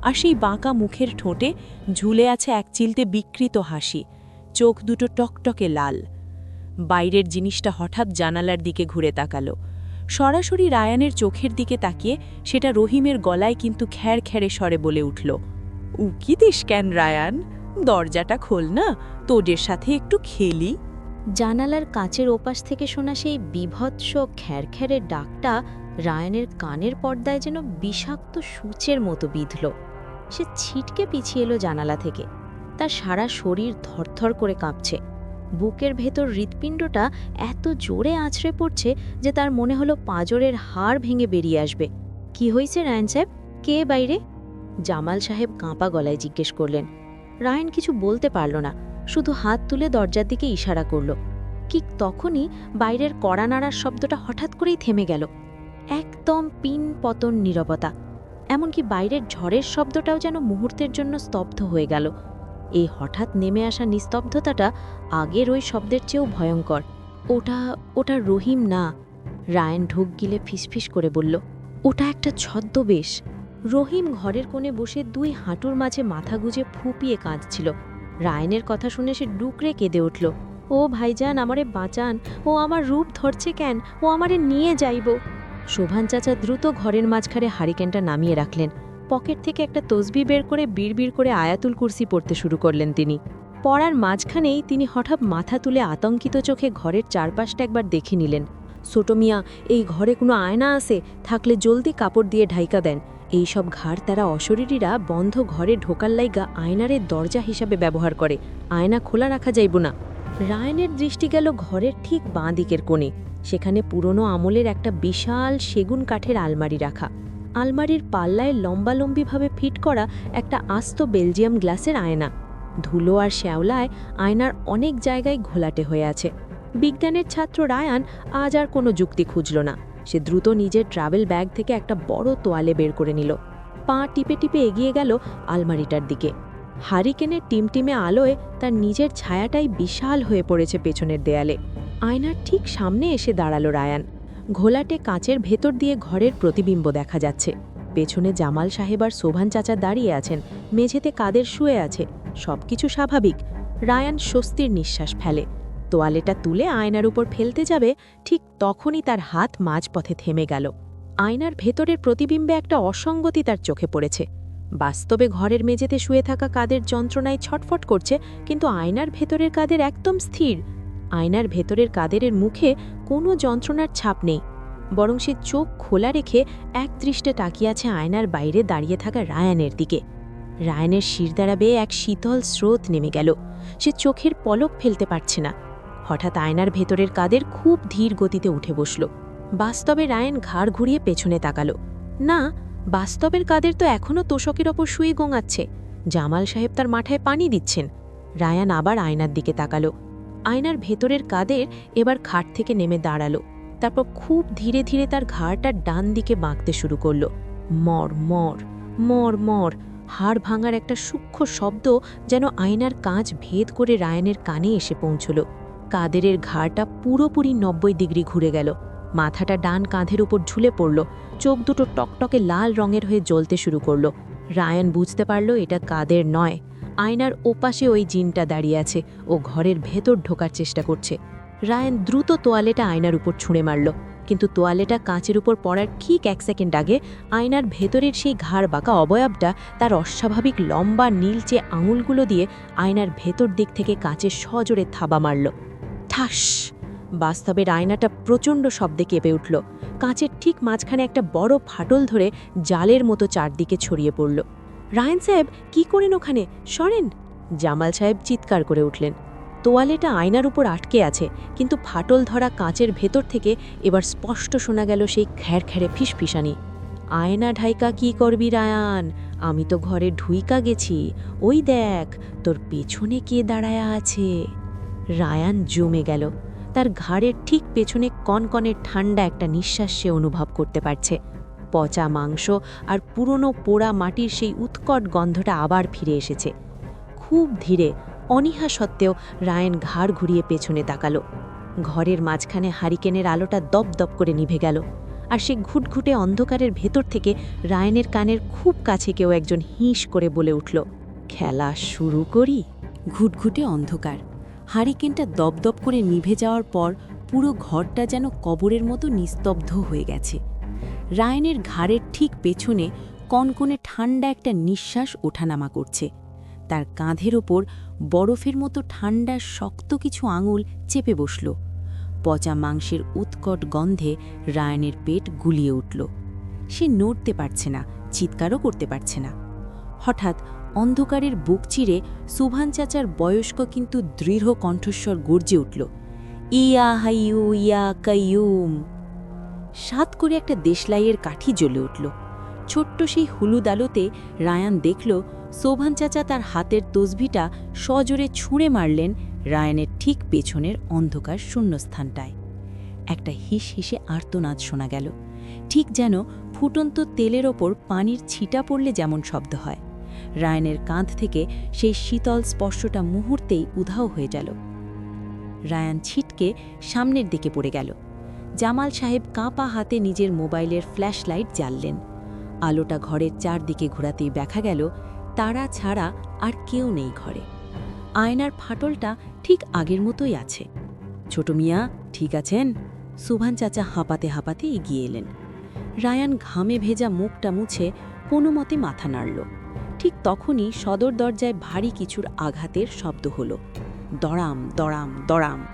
আর সেই বাঁকা মুখের ঠোঁটে ঝুলে আছে এক চিলতে বিকৃত হাসি। চোখ দুটো টকটকে লাল। বাইরের জিনিসটা হঠাৎ জানালার দিকে ঘুরে তাকালো। সরাসরি রায়ানের চোখের দিকে তাকিয়ে সেটা রহিমের গলায় কিন্তু খ্যার খ্যারে স্বরে বলে উঠল, উকি দিস কেন রায়ান? দরজাটা খোল না, তোদের সাথে একটু খেলি। জানালার কাচের ওপাশ থেকে শোনা সেই বিভৎস খ্যারখ্যারের ডাকটা রায়ানের কানের পর্দায় যেন বিষাক্ত সূচের মতো বিঁধল। সে ছিটকে পিছিয়ে এলো জানালা থেকে। তার সারা শরীর থরথর করে কাঁপছে। বুকের ভেতর হৃৎপিণ্ডটা এত জোরে আছড়ে পড়ছে যে তার মনে হলো পাঁজরের হাড় ভেঙে বেরিয়ে আসবে। কি হয়েছে রায়ান সাহেব? কে বাইরে? জামাল সাহেব কাঁপা গলায় জিজ্ঞেস করলেন। রায়ান কিছু বলতে পারল না, শুধু হাত তুলে দরজার দিকে ইশারা করল। ঠিক তখনই বাইরের কড়া নাড়ার শব্দটা হঠাৎ করেই থেমে গেল। একদম পিন পতন নীরবতা। এমনকি বাইরের ঝড়ের শব্দটাও যেন মুহূর্তের জন্য স্তব্ধ হয়ে গেল। এই হঠাৎ নেমে আসা নিস্তব্ধতাটা আগের ওই শব্দের চেয়েও ভয়ঙ্কর। ওটা রহিম না। রায়ান ঢুক গিলে ফিসফিস করে বলল, ওটা একটা ছদ্মবেশ। রহিম ঘরের কোণে বসে 2 হাঁটুর মাঝে মাথা গুজে ফুঁপিয়ে কাঁদছিল। রায়ানের কথা শুনে সে ডুকরে কেঁদে উঠল। ও ভাইজান, আমারে বাঁচান, ও আমার রূপ ধরছে কেন, ও আমারে নিয়ে যাইব। শোভান চাচা দ্রুত ঘরের মাঝখানে হারিকেনটা নামিয়ে রাখলেন। পকেট থেকে একটা তসবি বের করে বিড়বিড় করে আয়াতুল কুরসি পড়তে শুরু করলেন তিনি। পড়ার মাঝখানেই তিনি হঠাৎ মাথা তুলে আতঙ্কিত চোখে ঘরের চারপাশটা একবার দেখে নিলেন। ছোট মিয়া, এই ঘরে কোনো আয়না আছে? থাকলে জলদি কাপড় দিয়ে ঢাইকা দেন। এইসব ঘাড় তারা অশরীরীরা বন্ধ ঘরে ঢোকার লাইগা আয়নারের দরজা হিসাবে ব্যবহার করে। আয়না খোলা রাখা যাইব না। রায়ানের দৃষ্টি গেল ঘরের ঠিক বাঁ দিকের কোণে। সেখানে পুরনো আমলের একটা বিশাল সেগুন কাঠের আলমারি রাখা। আলমারির পাল্লায় লম্বালম্বিভাবে ফিট করা একটা আস্ত বেলজিয়াম গ্লাসের আয়না। ধুলো আর শ্যাওলায় আয়নার অনেক জায়গায় ঘোলাটে হয়ে আছে। বিজ্ঞানের ছাত্র রায়ান আজ আর কোনো যুক্তি খুঁজল না। সে দ্রুত নিজের ট্রাভেল ব্যাগ থেকে একটা বড় তোয়ালে বের করে নিল। পা টিপে টিপে এগিয়ে গেল আলমারিটার দিকে। হারিকেনের টিমটিমে আলোয় তার নিজের ছায়াটাই বিশাল হয়ে পড়েছে পেছনের দেয়ালে। আয়নার ঠিক সামনে এসে দাঁড়ালো রায়ান। ঘোলাটে কাঁচের ভেতর দিয়ে ঘরের প্রতিবিম্ব দেখা যাচ্ছে। পেছনে জামাল সাহেব আর শোভান চাচা দাঁড়িয়ে আছেন, মেঝেতে কাদের শুয়ে আছে। সবকিছু স্বাভাবিক। রায়ান স্বস্তির নিঃশ্বাস ফেলে। তোয়ালেটা তুলে আয়নার উপর ফেলতে যাবে, ঠিক তখনই তার হাত মাঝপথে থেমে গেল। আয়নার ভেতরের প্রতিবিম্বে একটা অসঙ্গতি তার চোখে পড়েছে। বাস্তবে ঘরের মেঝেতে শুয়ে থাকা কাদের যন্ত্রণায় ছটফট করছে, কিন্তু আয়নার ভেতরের কাদের একদম স্থির। আয়নার ভেতরের কাদেরের মুখে কোনো যন্ত্রণার ছাপ নেই, বরং সে চোখ খোলা রেখে একদৃষ্টে তাকিয়ে আছে আয়নার বাইরে দাঁড়িয়ে থাকা রায়ানের দিকে। রায়ানের শিরদাঁড়া বেয়ে এক শীতল স্রোত নেমে গেল। সে চোখের পলক ফেলতে পারছে না। হঠাৎ আয়নার ভেতরের কাদের খুব ধীর গতিতে উঠে বসল। বাস্তবে রায়ান ঘাড় ঘুরিয়ে পেছনে তাকালো। না, বাস্তবের কাদের তো এখনও তোষকের ওপর শুয়ে গোঙাচ্ছে। জামাল সাহেব তার মাথায় পানি দিচ্ছেন। রায়ান আবার আয়নার দিকে তাকালো। আয়নার ভেতরের কাদের এবার খাট থেকে নেমে দাঁড়ালো। তারপর খুব ধীরে ধীরে তার ঘাড়টা ডান দিকে বাঁকতে শুরু করলো। মর মর মর মর। হাড় ভাঙার একটা সূক্ষ্ম শব্দ যেন আয়নার কাঁচ ভেদ করে রায়ানের কানে এসে পৌঁছল। কাদেরের ঘাড়টা পুরোপুরি ৯০ ডিগ্রি ঘুরে গেল। মাথাটা ডান কাঁধের উপর ঝুলে পড়ল। চোখ দুটো টকটকে লাল রঙের হয়ে জ্বলতে শুরু করল। রায়ান বুঝতে পারল এটা কাদের নয়, আয়নার ওপাশে ওই জিনটা দাঁড়িয়ে আছে। ও ঘরের ভেতর ঢোকার চেষ্টা করছে। রায়ান দ্রুত তোয়ালেটা আয়নার উপর ছুঁড়ে মারল, কিন্তু তোয়ালেটা কাঁচের উপর পড়ার ঠিক ১ সেকেন্ড আগে আয়নার ভেতরের সেই ঘাড় বাঁকা অবয়বটা তার অস্বাভাবিক লম্বা নীলচে আঙুলগুলো দিয়ে আয়নার ভেতর দিক থেকে কাঁচে সজোরে থাবা মারল। ঠাস! বাস্তবের আয়নাটা প্রচণ্ড শব্দে কেঁপে উঠল। কাঁচের ঠিক মাঝখানে একটা বড় ফাটল ধরে জালের মতো চারদিকে ছড়িয়ে পড়ল। রায়ান সাহেব, কি করেন ওখানে? সরেন! জামাল সাহেব চিৎকার করে উঠলেন। তোয়ালেটা আয়নার উপর আটকে আছে, কিন্তু ফাটল ধরা কাঁচের ভেতর থেকে এবার স্পষ্ট শোনা গেল সেই খ্যারখ্যারে ফিসফিসানি। আয়না ঢাইকা কি করবি রায়ান? আমি তো ঘরে ঢুইকা গেছি। ওই দেখ, তোর পেছনে কে দাঁড়ায়া আছে। রায়ান জমে গেল। তার ঘাড়ের ঠিক পেছনে কনকনে ঠান্ডা একটা নিঃশ্বাস সে অনুভব করতে পারছে। পচা মাংস আর পুরনো পোড়া মাটির সেই উৎকট গন্ধটা আবার ফিরে এসেছে। খুব ধীরে, অনীহা সত্ত্বেও রায়ান ঘাড় ঘুরিয়ে পেছনে তাকালো। ঘরের মাঝখানে হারিকেনের আলোটা দপদপ করে নিভে গেল, আর সে ঘুটঘুটে অন্ধকারের ভেতর থেকে রায়ানের কানের খুব কাছে কেউ একজন হিঁস করে বলে উঠল, খেলা শুরু করি। ঘুটঘুটে অন্ধকার। হারিকেনটা দপদপ করে নিভে যাওয়ার পর পুরো ঘরটা যেন কবরের মতো নিস্তব্ধ হয়ে গেছে। রায়ানের ঘাড়ের ঠিক পেছনে কনকনে ঠান্ডা একটা নিঃশ্বাস ওঠানামা করছে। তার কাঁধের ওপর বরফের মতো ঠান্ডা শক্ত কিছু আঙুল চেপে বসল। পচা মাংসের উৎকট গন্ধে রায়ানের পেট গুলিয়ে উঠল। সে নড়তে পারছে না, চিৎকারও করতে পারছে না। হঠাৎ অন্ধকারের বুক চিরে সুভান চাচার বয়স্ক কিন্তু দৃঢ় কণ্ঠস্বর গর্জে উঠল, ইয়া হাইয়ু ইয়া কাইয়ুম। সাত করে একটা দেশলাইয়ের কাঠি জ্বলে উঠল। ছোট্ট সেই হলুদ আলোতে রায়ান দেখল শোভান চাচা তার হাতের তসবিটা সজোরে ছুঁড়ে মারলেন রায়ানের ঠিক পেছনের অন্ধকার শূন্যস্থানটায়। একটা হিস হিসে আর্তনাদ শোনা গেল, ঠিক যেন ফুটন্ত তেলের ওপর পানির ছিটা পড়লে যেমন শব্দ হয়। রায়ানের কাঁধ থেকে সেই শীতল স্পর্শটা মুহূর্তেই উধাও হয়ে গেল। রায়ান ছিটকে সামনের দিকে পড়ে গেল। জামাল সাহেব কাঁপা হাতে নিজের মোবাইলের ফ্ল্যাশ লাইট জ্বাললেন। আলোটা ঘরের চারদিকে ঘোরাতেই দেখা গেল তারা ছাড়া আর কেউ নেই ঘরে। আয়নার ফাটলটা ঠিক আগের মতোই আছে। ছোট মিয়া, ঠিক আছেন? সুভান চাচা হাঁপাতে হাঁপাতে এগিয়ে এলেন। রায়ান ঘামে ভেজা মুখটা মুছে কোনো মতে মাথা নাড়ল। ঠিক তখনই সদর দরজায় ভারী কিছুর আঘাতের শব্দ হলো। দড়াম দড়াম দড়াম।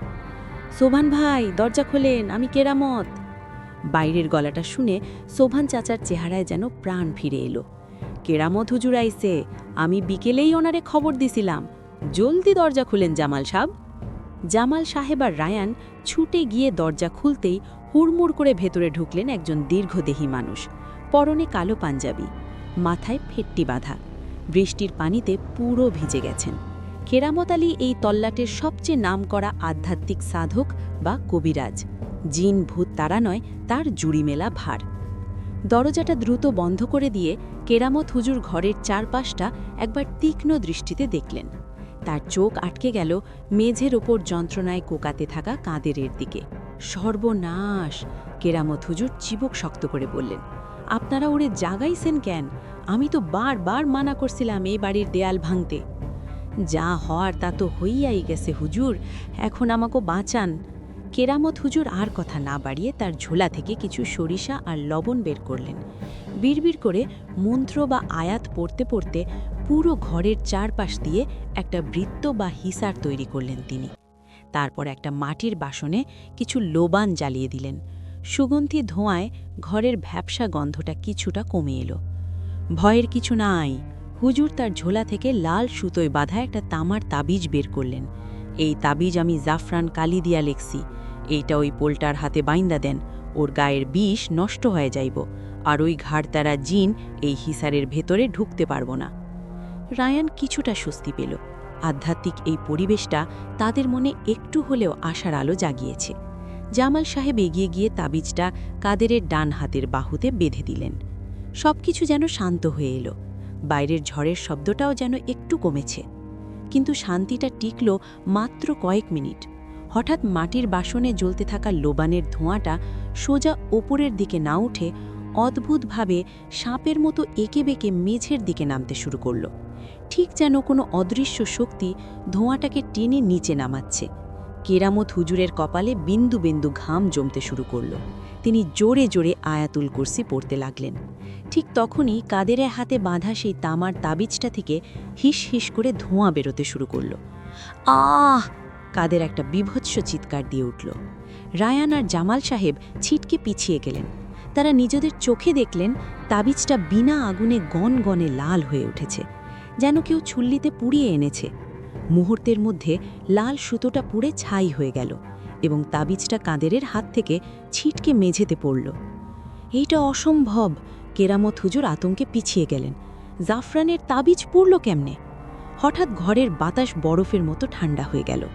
সোভান ভাই, দরজা খোলেন, আমি কেরামত। বাইরের গলাটা শুনে সোভান চাচার চেহারায় যেন প্রাণ ফিরে এলো। কেরামত হুজুর আইছে, আমি বিকেলেই ওনারে খবর দিছিলাম, জলদি দরজা খুলেন জামাল সাহেব। জামাল সাহেব আর রায়ান ছুটে গিয়ে দরজা খুলতেই হুড়মুড় করে ভেতরে ঢুকলেন একজন দীর্ঘদেহী মানুষ, পরনে কালো পাঞ্জাবি, মাথায় ফেট্টি বাঁধা, বৃষ্টির পানিতে পুরো ভিজে গেছেন। কেরামত আলী এই তল্লাটের সবচেয়ে নামকরা আধ্যাত্মিক সাধক বা কবিরাজ। জিন ভূত তারা নয়, তার জুড়ি মেলা ভার। দরজাটা দ্রুত বন্ধ করে দিয়ে কেরামত হুজুর ঘরের চারপাশটা একবার তীক্ষ্ণ দৃষ্টিতে দেখলেন। তার চোখ আটকে গেল মেঝের ওপর যন্ত্রণায় কোকাতে থাকা কাদেরের দিকে। সর্বনাশ! কেরামত হুজুর চিবুক শক্ত করে বললেন, আপনারা ওরে জাগাইছেন কেন? আমি তো বারবার মানা করছিলাম এই বাড়ির দেয়াল ভাঙতে। যা হওয়ার তা তো হইয়াই গেছে হুজুর, এখন আমাকে বাঁচান। কেরামত হুজুর আর কথা না বাড়িয়ে তার ঝোলা থেকে কিছু সরিষা আর লবণ বের করলেন। বিড়বিড় করে মন্ত্র বা আয়াত পড়তে পড়তে পুরো ঘরের চারপাশ দিয়ে একটা বৃত্ত বা হিসার তৈরি করলেন তিনি। তারপর একটা মাটির বাসনে কিছু লোবান জ্বালিয়ে দিলেন। সুগন্ধি ধোঁয়ায় ঘরের ভ্যাপসা গন্ধটা কিছুটা কমে এলো। ভয়ের কিছু নাই। হুজুর তার ঝোলা থেকে লাল সুতোয় বাঁধা একটা তামার তাবিজ বের করলেন। এই তাবিজ আমি জাফরান কালি দিয়া লেখছি, এইটা ওই পোলটার হাতে বাইন্দা দেন, ওর গায়ের বিষ নষ্ট হয়ে যাইব, আর ওই ঘাড়তারা জিন এই হিসারের ভেতরে ঢুকতে পারব না। রায়ান কিছুটা স্বস্তি পেল। আধ্যাত্মিক এই পরিবেশটা তাদের মনে একটু হলেও আশার আলো জাগিয়েছে। জামাল সাহেব এগিয়ে গিয়ে তাবিজটা কাদেরের ডান হাতের বাহুতে বেঁধে দিলেন। সবকিছু যেন শান্ত হয়ে এলো। বাইরের ঝড়ের শব্দটাও যেন একটু কমেছে। কিন্তু শান্তিটা টিকল মাত্র কয়েক মিনিট। হঠাৎ মাটির বাসনে জ্বলতে থাকা লোবানের ধোঁয়াটা সোজা ওপরের দিকে না উঠে অদ্ভুতভাবে সাপের মতো এঁকে বেঁকে মেঝের দিকে নামতে শুরু করল। ঠিক যেন কোনো অদৃশ্য শক্তি ধোঁয়াটাকে টেনে নিচে নামাচ্ছে। কেরামত হুজুরের কপালে বিন্দু বিন্দু ঘাম জমতে শুরু করল। তিনি জোরে জোরে আয়াতুল কুরসি পড়তে লাগলেন। ঠিক তখনই কাদেরের হাতে বাঁধা সেই তামার তাবিজটা থেকে হিস হিস করে ধোঁয়া বেরোতে শুরু করল। আহ! কাদের একটা বিভৎস চিৎকার দিয়ে উঠল। রায়ান আর জামাল সাহেব ছিটকে পিছিয়ে গেলেন। তারা নিজেদের চোখে দেখলেন তাবিজটা বিনা আগুনে গনগনে লাল হয়ে উঠেছে, যেন কেউ চুল্লিতে পুড়িয়ে এনেছে। মুহূর্তের মধ্যে লাল সুতোটা পুড়ে ছাই হয়ে গেল এবং তাবিজটা কাদেরের হাত থেকে ছিটকে মেঝেতে পড়ল। এইটা অসম্ভব! কেরামত হুজুর আতঙ্কে পিছিয়ে গেলেন। জাফরানের তাবিজ পড়ল কেমনে? হঠাৎ ঘরের বাতাস বরফের মতো ঠান্ডা হয়ে গেল।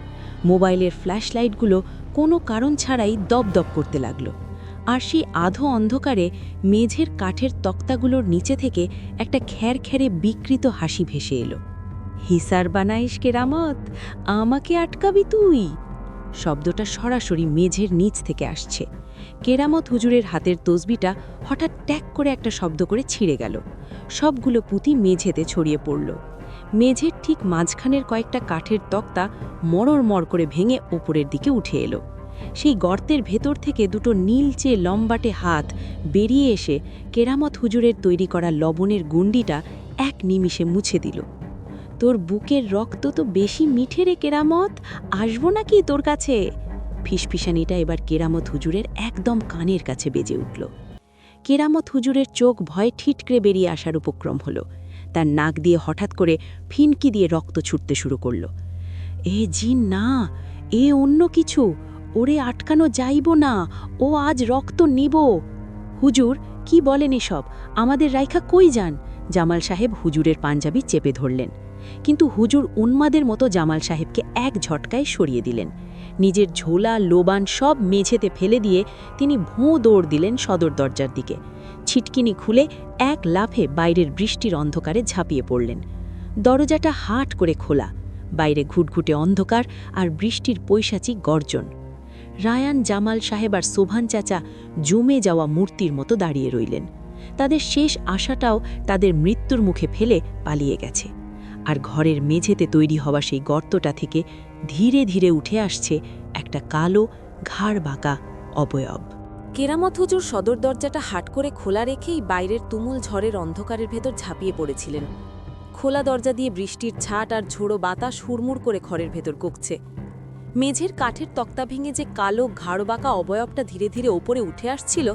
মোবাইলের ফ্ল্যাশলাইটগুলো কোনো কারণ ছাড়াই দপদপ করতে লাগল। আর সেই আধো অন্ধকারে মেঝের কাঠের তক্তাগুলোর নিচে থেকে একটা খ্যারখ্যারে বিকৃত হাসি ভেসে এলো। হিসার বানাইস কেরামত, আমাকে আটকাবি তুই? শব্দটা সরাসরি মেঝের নিচ থেকে আসছে। কেরামত হুজুরের হাতের তসবিটা হঠাৎ ট্যাক করে একটা শব্দ করে ছিঁড়ে গেল। সবগুলো পুঁতি মেঝেতে ছড়িয়ে পড়ল। মেঝের ঠিক মাঝখানের কয়েকটা কাঠের তক্তা মড়ড় করে ভেঙে ওপরের দিকে উঠে এলো। সেই গর্তের ভেতর থেকে দুটো নীলচে লম্বাটে হাত বেরিয়ে এসে কেরামত হুজুরের তৈরি করা লবণের গুন্ডিটা এক নিমিষে মুছে দিল। তোর বুকের রক্ত তো বেশি মিঠে রে কেরামত, আসবো নাকি তোর কাছে? ফিসফিসানিটা এবার কেরামত হুজুরের একদম কানের কাছে বেজে উঠল। কেরামত হুজুরের চোখ ভয়ে ঠিটকরে বেরিয়ে আসার উপক্রম হলো। তার নাক দিয়ে হঠাৎ করে ফিনকি দিয়ে রক্ত ছুটতে শুরু করল। এ জিন না, এ অন্য কিছু, ওরে আটকানো যাইব না, ও আজ রক্ত নিব। হুজুর, কি বলেন এসব? আমাদের রাইখা কই যান? জামাল সাহেব হুজুরের পাঞ্জাবি চেপে ধরলেন। কিন্তু হুজুর উন্মাদের মতো জামাল সাহেবকে এক ঝটকায় সরিয়ে দিলেন। নিজের ঝোলা লোবান সব মেঝেতে ফেলে দিয়ে তিনি ভোঁ দৌড় দিলেন সদর দরজার দিকে। ছিটকিনি খুলে এক লাফে বাইরের বৃষ্টির অন্ধকারে ঝাঁপিয়ে পড়লেন। দরজাটা হাট করে খোলা, বাইরে ঘুটঘুটে অন্ধকার আর বৃষ্টির পৈশাচিক গর্জন। রায়ান, জামাল সাহেব আর সোভান চাচা জমে যাওয়া মূর্তির মতো দাঁড়িয়ে রইলেন। তাদের শেষ আশাটাও তাদের মৃত্যুর মুখে ফেলে পালিয়ে গেছে। আর ঘরের মেঝেতে তৈরি হওয়া সেই গর্তটা থেকে ধীরে ধীরে উঠে আসছে একটা কালো ঘাড় বাঁকা অবয়ব। কেরামত হুজুর সদর দরজাটা হাট করে খোলা রেখেই বাইরের তুমুল ঝড়ের অন্ধকারের ভেতর ঝাঁপিয়ে পড়েছিলেন। খোলা দরজা দিয়ে বৃষ্টির ছাট আর ঝোড়ো বাতাস হুড়মুড় করে ঘরের ভেতর কুকছে। মেঝের কাঠের তক্তা ভেঙে যে কালো ঘাড়বাঁকা অবয়বটা ধীরে ধীরে ওপরে উঠে আসছিল,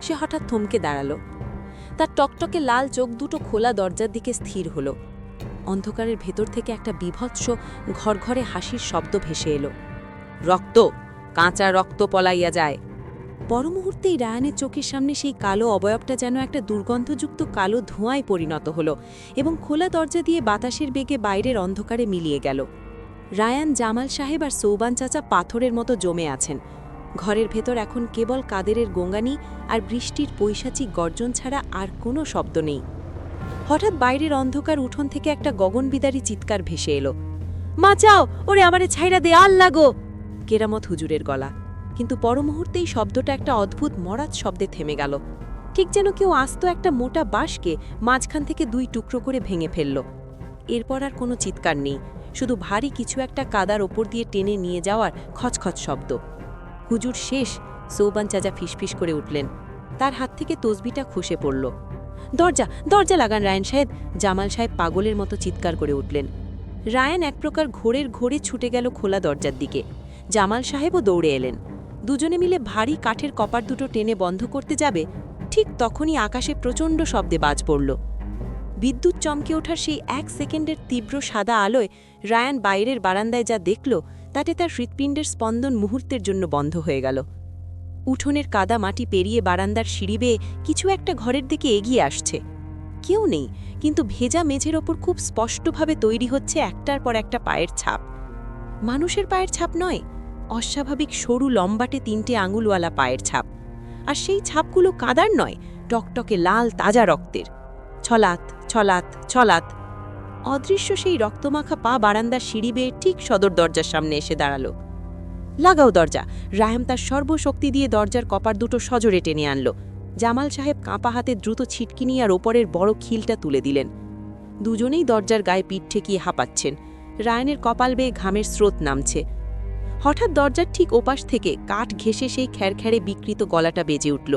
সে হঠাৎ থমকে দাঁড়াল। তার টকটকে লাল চোখ দুটো খোলা দরজার দিকে স্থির হল। অন্ধকারের ভেতর থেকে একটা বিভৎস ঘরঘরে হাসির শব্দ ভেসে এলো। রক্ত, কাঁচা রক্ত পলাইয়া যায়। পর মুহূর্তেই রায়ানের চোখের সামনে সেই কালো অবয়বটা যেন একটা দুর্গন্ধযুক্ত কালো ধোঁয়ায় পরিণত হল এবং খোলা দরজা দিয়ে বাতাসের বেগে বাইরের অন্ধকারে মিলিয়ে গেল। রায়ান, জামাল সাহেব আর সৌবান চাচা পাথরের মতো জমে আছেন। ঘরের ভেতর এখন কেবল কাদেরের গোঙানি আর বৃষ্টির পৈশাচিক গর্জন ছাড়া আর কোনো শব্দ নেই। হঠাৎ বাইরের অন্ধকার উঠোন থেকে একটা গগনবিদারী চিৎকার ভেসে এলো। মাচাও, ওরে আমারে ছাইরা দে, আল্লাহ গো! কেরামত হুজুরের গলা। কিন্তু পর মুহূর্তেই শব্দটা একটা অদ্ভুত মরাত শব্দে থেমে গেল, ঠিক যেন কেউ আস্ত একটা মোটা বাঁশকে মাঝখান থেকে 2 টুকরো করে ভেঙে ফেলল। এরপর আর কোনো চিৎকার নেই, শুধু ভারী কিছু একটা কাদার ওপর দিয়ে টেনে নিয়ে যাওয়ার খচখচ শব্দ। হুজুর শেষ, সৌবান চাচা ফিসফিস করে উঠলেন। তার হাত থেকে তসবিটা খসে পড়ল। দরজা, দরজা লাগান রায়ান সাহেব! জামাল সাহেব পাগলের মতো চিৎকার করে উঠলেন। রায়ান এক প্রকার ঘোরে ছুটে গেল খোলা দরজার দিকে। জামাল সাহেবও দৌড়ে এলেন। দুজনে মিলে ভারী কাঠের কপার দুটো টেনে বন্ধ করতে যাবে, ঠিক তখনই আকাশে প্রচণ্ড শব্দে বাজ পড়ল। বিদ্যুৎ চমকে ওঠার সেই 1 সেকেন্ডের তীব্র সাদা আলোয় রায়ান বাইরের বারান্দায় যা দেখল, তাতে তার হৃৎপিণ্ডের স্পন্দন মুহূর্তের জন্য বন্ধ হয়ে গেল। উঠোনের কাদা মাটি পেরিয়ে বারান্দার সিঁড়ি বেয়ে কিছু একটা ঘরের দিকে এগিয়ে আসছে। কেউ নেই, কিন্তু ভেজা মেঝের ওপর খুব স্পষ্টভাবে তৈরি হচ্ছে একটার পর একটা পায়ের ছাপ। মানুষের পায়ের ছাপ নয়, অস্বাভাবিক সরু লম্বাটে 3টে আঙুলওয়ালা পায়ের ছাপ। আর সেই ছাপগুলো কাদার নয়, টকটকে লাল তাজা রক্তের। ছলাত ছলাত ছলাত। অদৃশ্য সেই রক্তমাখা পা বারান্দার সিঁড়ি বেয়ে ঠিক সদর দরজার সামনে এসে দাঁড়ালো। লাগাও দরজা! রায়াম তার সর্বশক্তি দিয়ে দরজার কপার দুটো সজোরে টেনে আনল। জামাল সাহেব কাঁপা হাতে দ্রুত ছিটকিনি আর ওপরের বড় খিলটা তুলে দিলেন। দুজনেই দরজার গায়ে পিঠ ঠেকিয়ে হাঁপাচ্ছেন। রায়ানের কপাল বেয়ে ঘামের স্রোত নামছে। হঠাৎ দরজার ঠিক ওপাশ থেকে কাঠ ঘেঁষে সেই খ্যারখ্যারে বিকৃত গলাটা বেজে উঠল।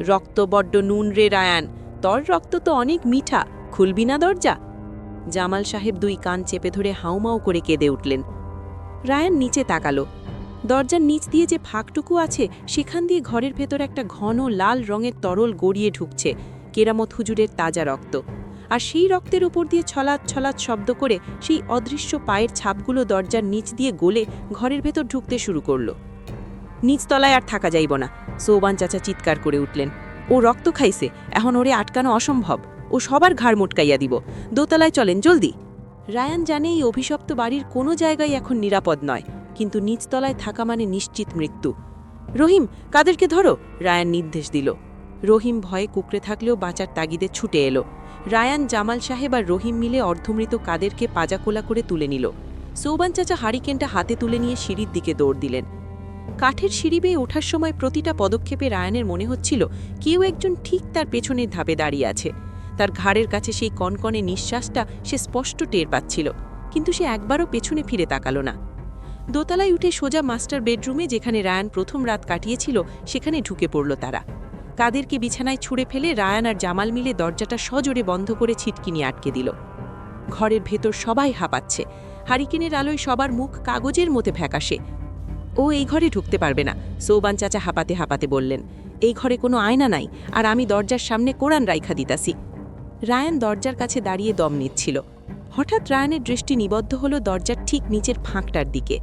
রক্ত বড্ড নুন রে রায়ান, তোর রক্ত তো অনেক মিঠা, খুলবি না দরজা? জামাল সাহেব 2 কান চেপে ধরে হাউমাউ করে কেঁদে উঠলেন। রায়ান নিচে তাকালো। দরজার নিচ দিয়ে যে ফাঁকটুকু আছে, সেখান দিয়ে ঘরের ভেতর একটা ঘন লাল রঙের তরল গড়িয়ে ঢুকছে, কেরামত হুজুরের তাজা রক্ত। আর সেই রক্তের উপর দিয়ে ছলাৎ ছলাৎ শব্দ করে সেই অদৃশ্য পায়ের ছাপগুলো দরজার নিচ দিয়ে গলে ঘরের ভেতর ঢুকতে শুরু করল। নিচতলায় আর থাকা যাইব না, সৌবান চাচা চিৎকার করে উঠলেন। ও রক্ত খাইছে, এখন ওরে আটকানো অসম্ভব, ও সবার ঘাড় মোটকাইয়া দিব। দোতলায় চলেন জলদি। রায়ান জানে এই অভিশপ্ত বাড়ির কোনো জায়গায় এখন নিরাপদ নয়, কিন্তু নিচতলায় থাকা মানে নিশ্চিত মৃত্যু। রহিম, কাদেরকে ধরো! রায়ান নির্দেশ দিল। রহিম ভয়ে কুকড়ে থাকলেও বাঁচার তাগিদে ছুটে এলো। রায়ান, জামাল সাহেব আর রহিম মিলে অর্ধমৃত কাদেরকে পাজাকোলা করে তুলে নিল। সৌবান চাচা হারিকেনটা হাতে তুলে নিয়ে সিঁড়ির দিকে দৌড় দিলেন। কাঠের সিঁড়ি বেয়ে ওঠার সময় প্রতিটা পদক্ষেপে রায়ানের মনে হচ্ছিল কেউ একজন ঠিক তার পেছনের ধাপে দাঁড়িয়ে আছে। তার ঘাড়ের কাছে সেই কনকনে নিঃশ্বাসটা সে স্পষ্ট টের পাচ্ছিল, কিন্তু সে একবারও পেছনে ফিরে তাকালো না। দোতলায় উঠে সোজা মাস্টার বেডরুমে, যেখানে রায়ান প্রথম রাত কাটিয়েছিল, সেখানে ঢুকে পড়ল তারা। কাদেরকে বিছানায় ছুঁড়ে ফেলে রায়ান আর জামাল মিলে দরজাটা সজোরে বন্ধ করে ছিটকিনি আটকে দিল। ঘরের ভেতর সবাই হাঁপাচ্ছে। হারিকেনের আলোয় সবার মুখ কাগজের মতো ফ্যাকাশে। ও এই ঘরে ঢুকতে পারবে না, সৌবান চাচা হাঁপাতে হাঁপাতে বললেন। এই ঘরে কোনো আয়না নাই, আর আমি দরজার সামনে কোরআন রাইখা দিতাছি। রায়ান দরজার কাছে দাঁড়িয়ে দম নিচ্ছিল। হঠাৎ রায়ানের দৃষ্টি নিবদ্ধ হলো দরজার ঠিক নিচের ফাঁকটার দিকে।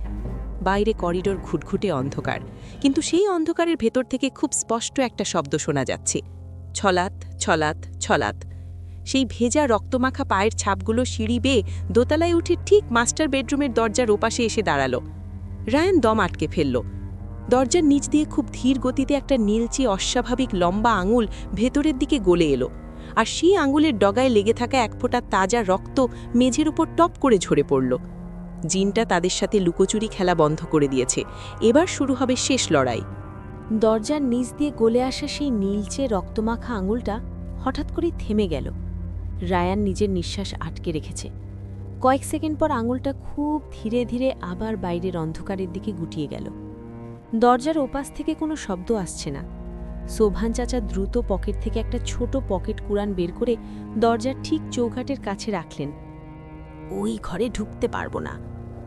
বাইরে করিডোর ঘুটঘুটে অন্ধকার, কিন্তু সেই অন্ধকারের ভেতর থেকে খুব স্পষ্ট একটা শব্দ শোনা যাচ্ছে। ছলাত ছলাত ছলাত। সেই ভেজা রক্তমাখা পায়ের ছাপগুলো সিঁড়ি বেয়ে দোতলায় উঠে ঠিক মাস্টার বেডরুমের দরজার ওপাশে এসে দাঁড়ালো। রায়ান দম আটকে ফেলল। দরজার নিচ দিয়ে খুব ধীর গতিতে একটা নীলচে অস্বাভাবিক লম্বা আঙুল ভেতরের দিকে গলে এলো, আর সেই আঙুলের ডগায় লেগে থাকা এক ফোঁটা তাজা রক্ত মেঝের উপর টপ করে ঝরে পড়ল। জিনটা তাদের সাথে লুকোচুরি খেলা বন্ধ করে দিয়েছে। এবার শুরু হবে শেষ লড়াই। দরজার নিচ দিয়ে গলে আসা সেই নীলচে রক্তমাখা আঙুলটা হঠাৎ করেই থেমে গেল। রায়ান নিজের নিঃশ্বাস আটকে রেখেছে। কয়েক সেকেন্ড পর আঙুলটা খুব ধীরে ধীরে আবার বাইরের অন্ধকারের দিকে গুটিয়ে গেল। দরজার ওপাশ থেকে কোনো শব্দ আসছে না, শোভান চাচা দ্রুত পকেট থেকে একটা ছোট পকেট কুরান বের করে দরজার ঠিক চৌঘাটের কাছে রাখলেন। ওই ঘরে ঢুকতে পারবো না,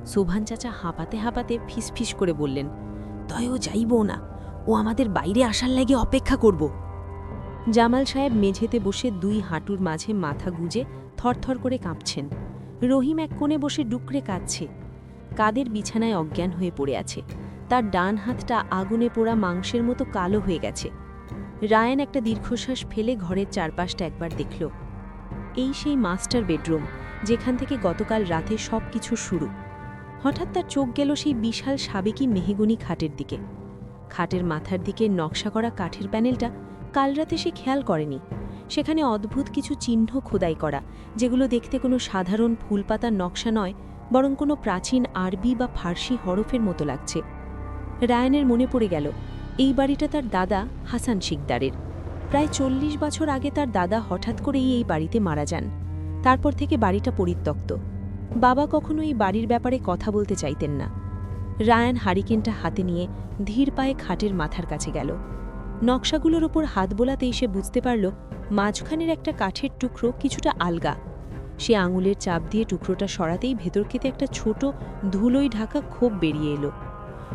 শোভান চাচা হাঁপাতে হাঁপাতে ফিসফিস করে বললেন। তয়ও যাইব না, ও আমাদের বাইরে আসার লাগে অপেক্ষা করব। জামাল সাহেব মেঝেতে বসে দুই হাঁটুর মাঝে মাথা গুজে থরথর করে কাঁপছেন। রহিম এক কোণে বসে ডুকরে কাঁদছে। কাদের বিছানায় অজ্ঞান হয়ে পড়ে আছে, তার ডান হাতটা আগুনে পোড়া মাংসের মতো কালো হয়ে গেছে। রায়ান একটা দীর্ঘশ্বাস ফেলে ঘরের চারপাশটা একবার দেখল। এই সেই মাস্টার বেডরুম, যেখান থেকে গতকাল রাতে সব কিছু শুরু। হঠাৎ তার চোখ গেল সেই বিশাল সাবেকি মেহগুনি খাটের দিকে। খাটের মাথার দিকে নকশা করা কাঠের প্যানেলটা কাল রাতে সে খেয়াল করেনি। সেখানে অদ্ভুত কিছু চিহ্ন খোদাই করা, যেগুলো দেখতে কোনো সাধারণ ফুলপাতার নকশা নয়, বরং কোনো প্রাচীন আরবি বা ফার্সি হরফের মতো লাগছে। রায়ানের মনে পড়ে গেল এই বাড়িটা তার দাদা হাসান শিকদারের। প্রায় 40 বছর আগে তার দাদা হঠাৎ করেই এই বাড়িতে মারা যান। তারপর থেকে বাড়িটা পরিত্যক্ত। বাবা কখনো এই বাড়ির ব্যাপারে কথা বলতে চাইতেন না। রায়ান হারিকেনটা হাতে নিয়ে ধীর পায়ে খাটের মাথার কাছে গেল। নকশাগুলোর ওপর হাত বোলাতেই সে বুঝতে পারল মাঝখানের একটা কাঠের টুকরো কিছুটা আলগা। সে আঙুলের চাপ দিয়ে টুকরোটা সরাতেই ভেতর থেকে একটা ছোট ধুলোয় ঢাকা খোপ বেরিয়ে এলো।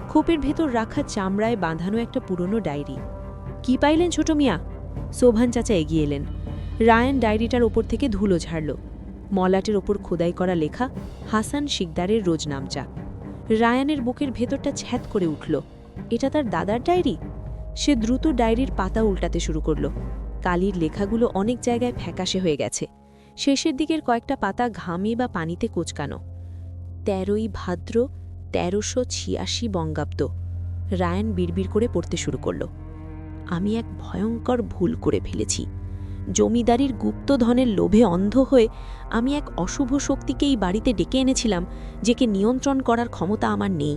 খোপের ভেতর রাখা চামড়ায় বাঁধানো একটা পুরনো ডায়েরি। কি পাইলেন ছোট মিয়া? শোভান চাচা এগিয়ে এলেন। রায়ান ডায়েরিটার ওপর থেকে ধুলো ঝাড়ল। মলাটের ওপর খোদাই করা লেখা হাসান শিকদারের রোজনামচা। রায়ানের বুকের ভেতরটা ছ্যাদ করে উঠল। এটা তার দাদার ডায়েরি? সে দ্রুত ডায়েরির পাতা উল্টাতে শুরু করল। কালির লেখাগুলো অনেক জায়গায় ফ্যাকাশে হয়ে গেছে। শেষের দিকের কয়েকটা পাতা ঘামে বা পানিতে কোচকানো। 13ই ভাদ্র 1386 বঙ্গাব্দ। রায়ান বিড়বিড় করে পড়তে শুরু করল। আমি এক ভয়ঙ্কর ভুল করে ফেলেছি। জমিদারির গুপ্তধনের লোভে অন্ধ হয়ে আমি এক অশুভ শক্তিকে এই বাড়িতে ডেকে এনেছিলাম, যেকে নিয়ন্ত্রণ করার ক্ষমতা আমার নেই।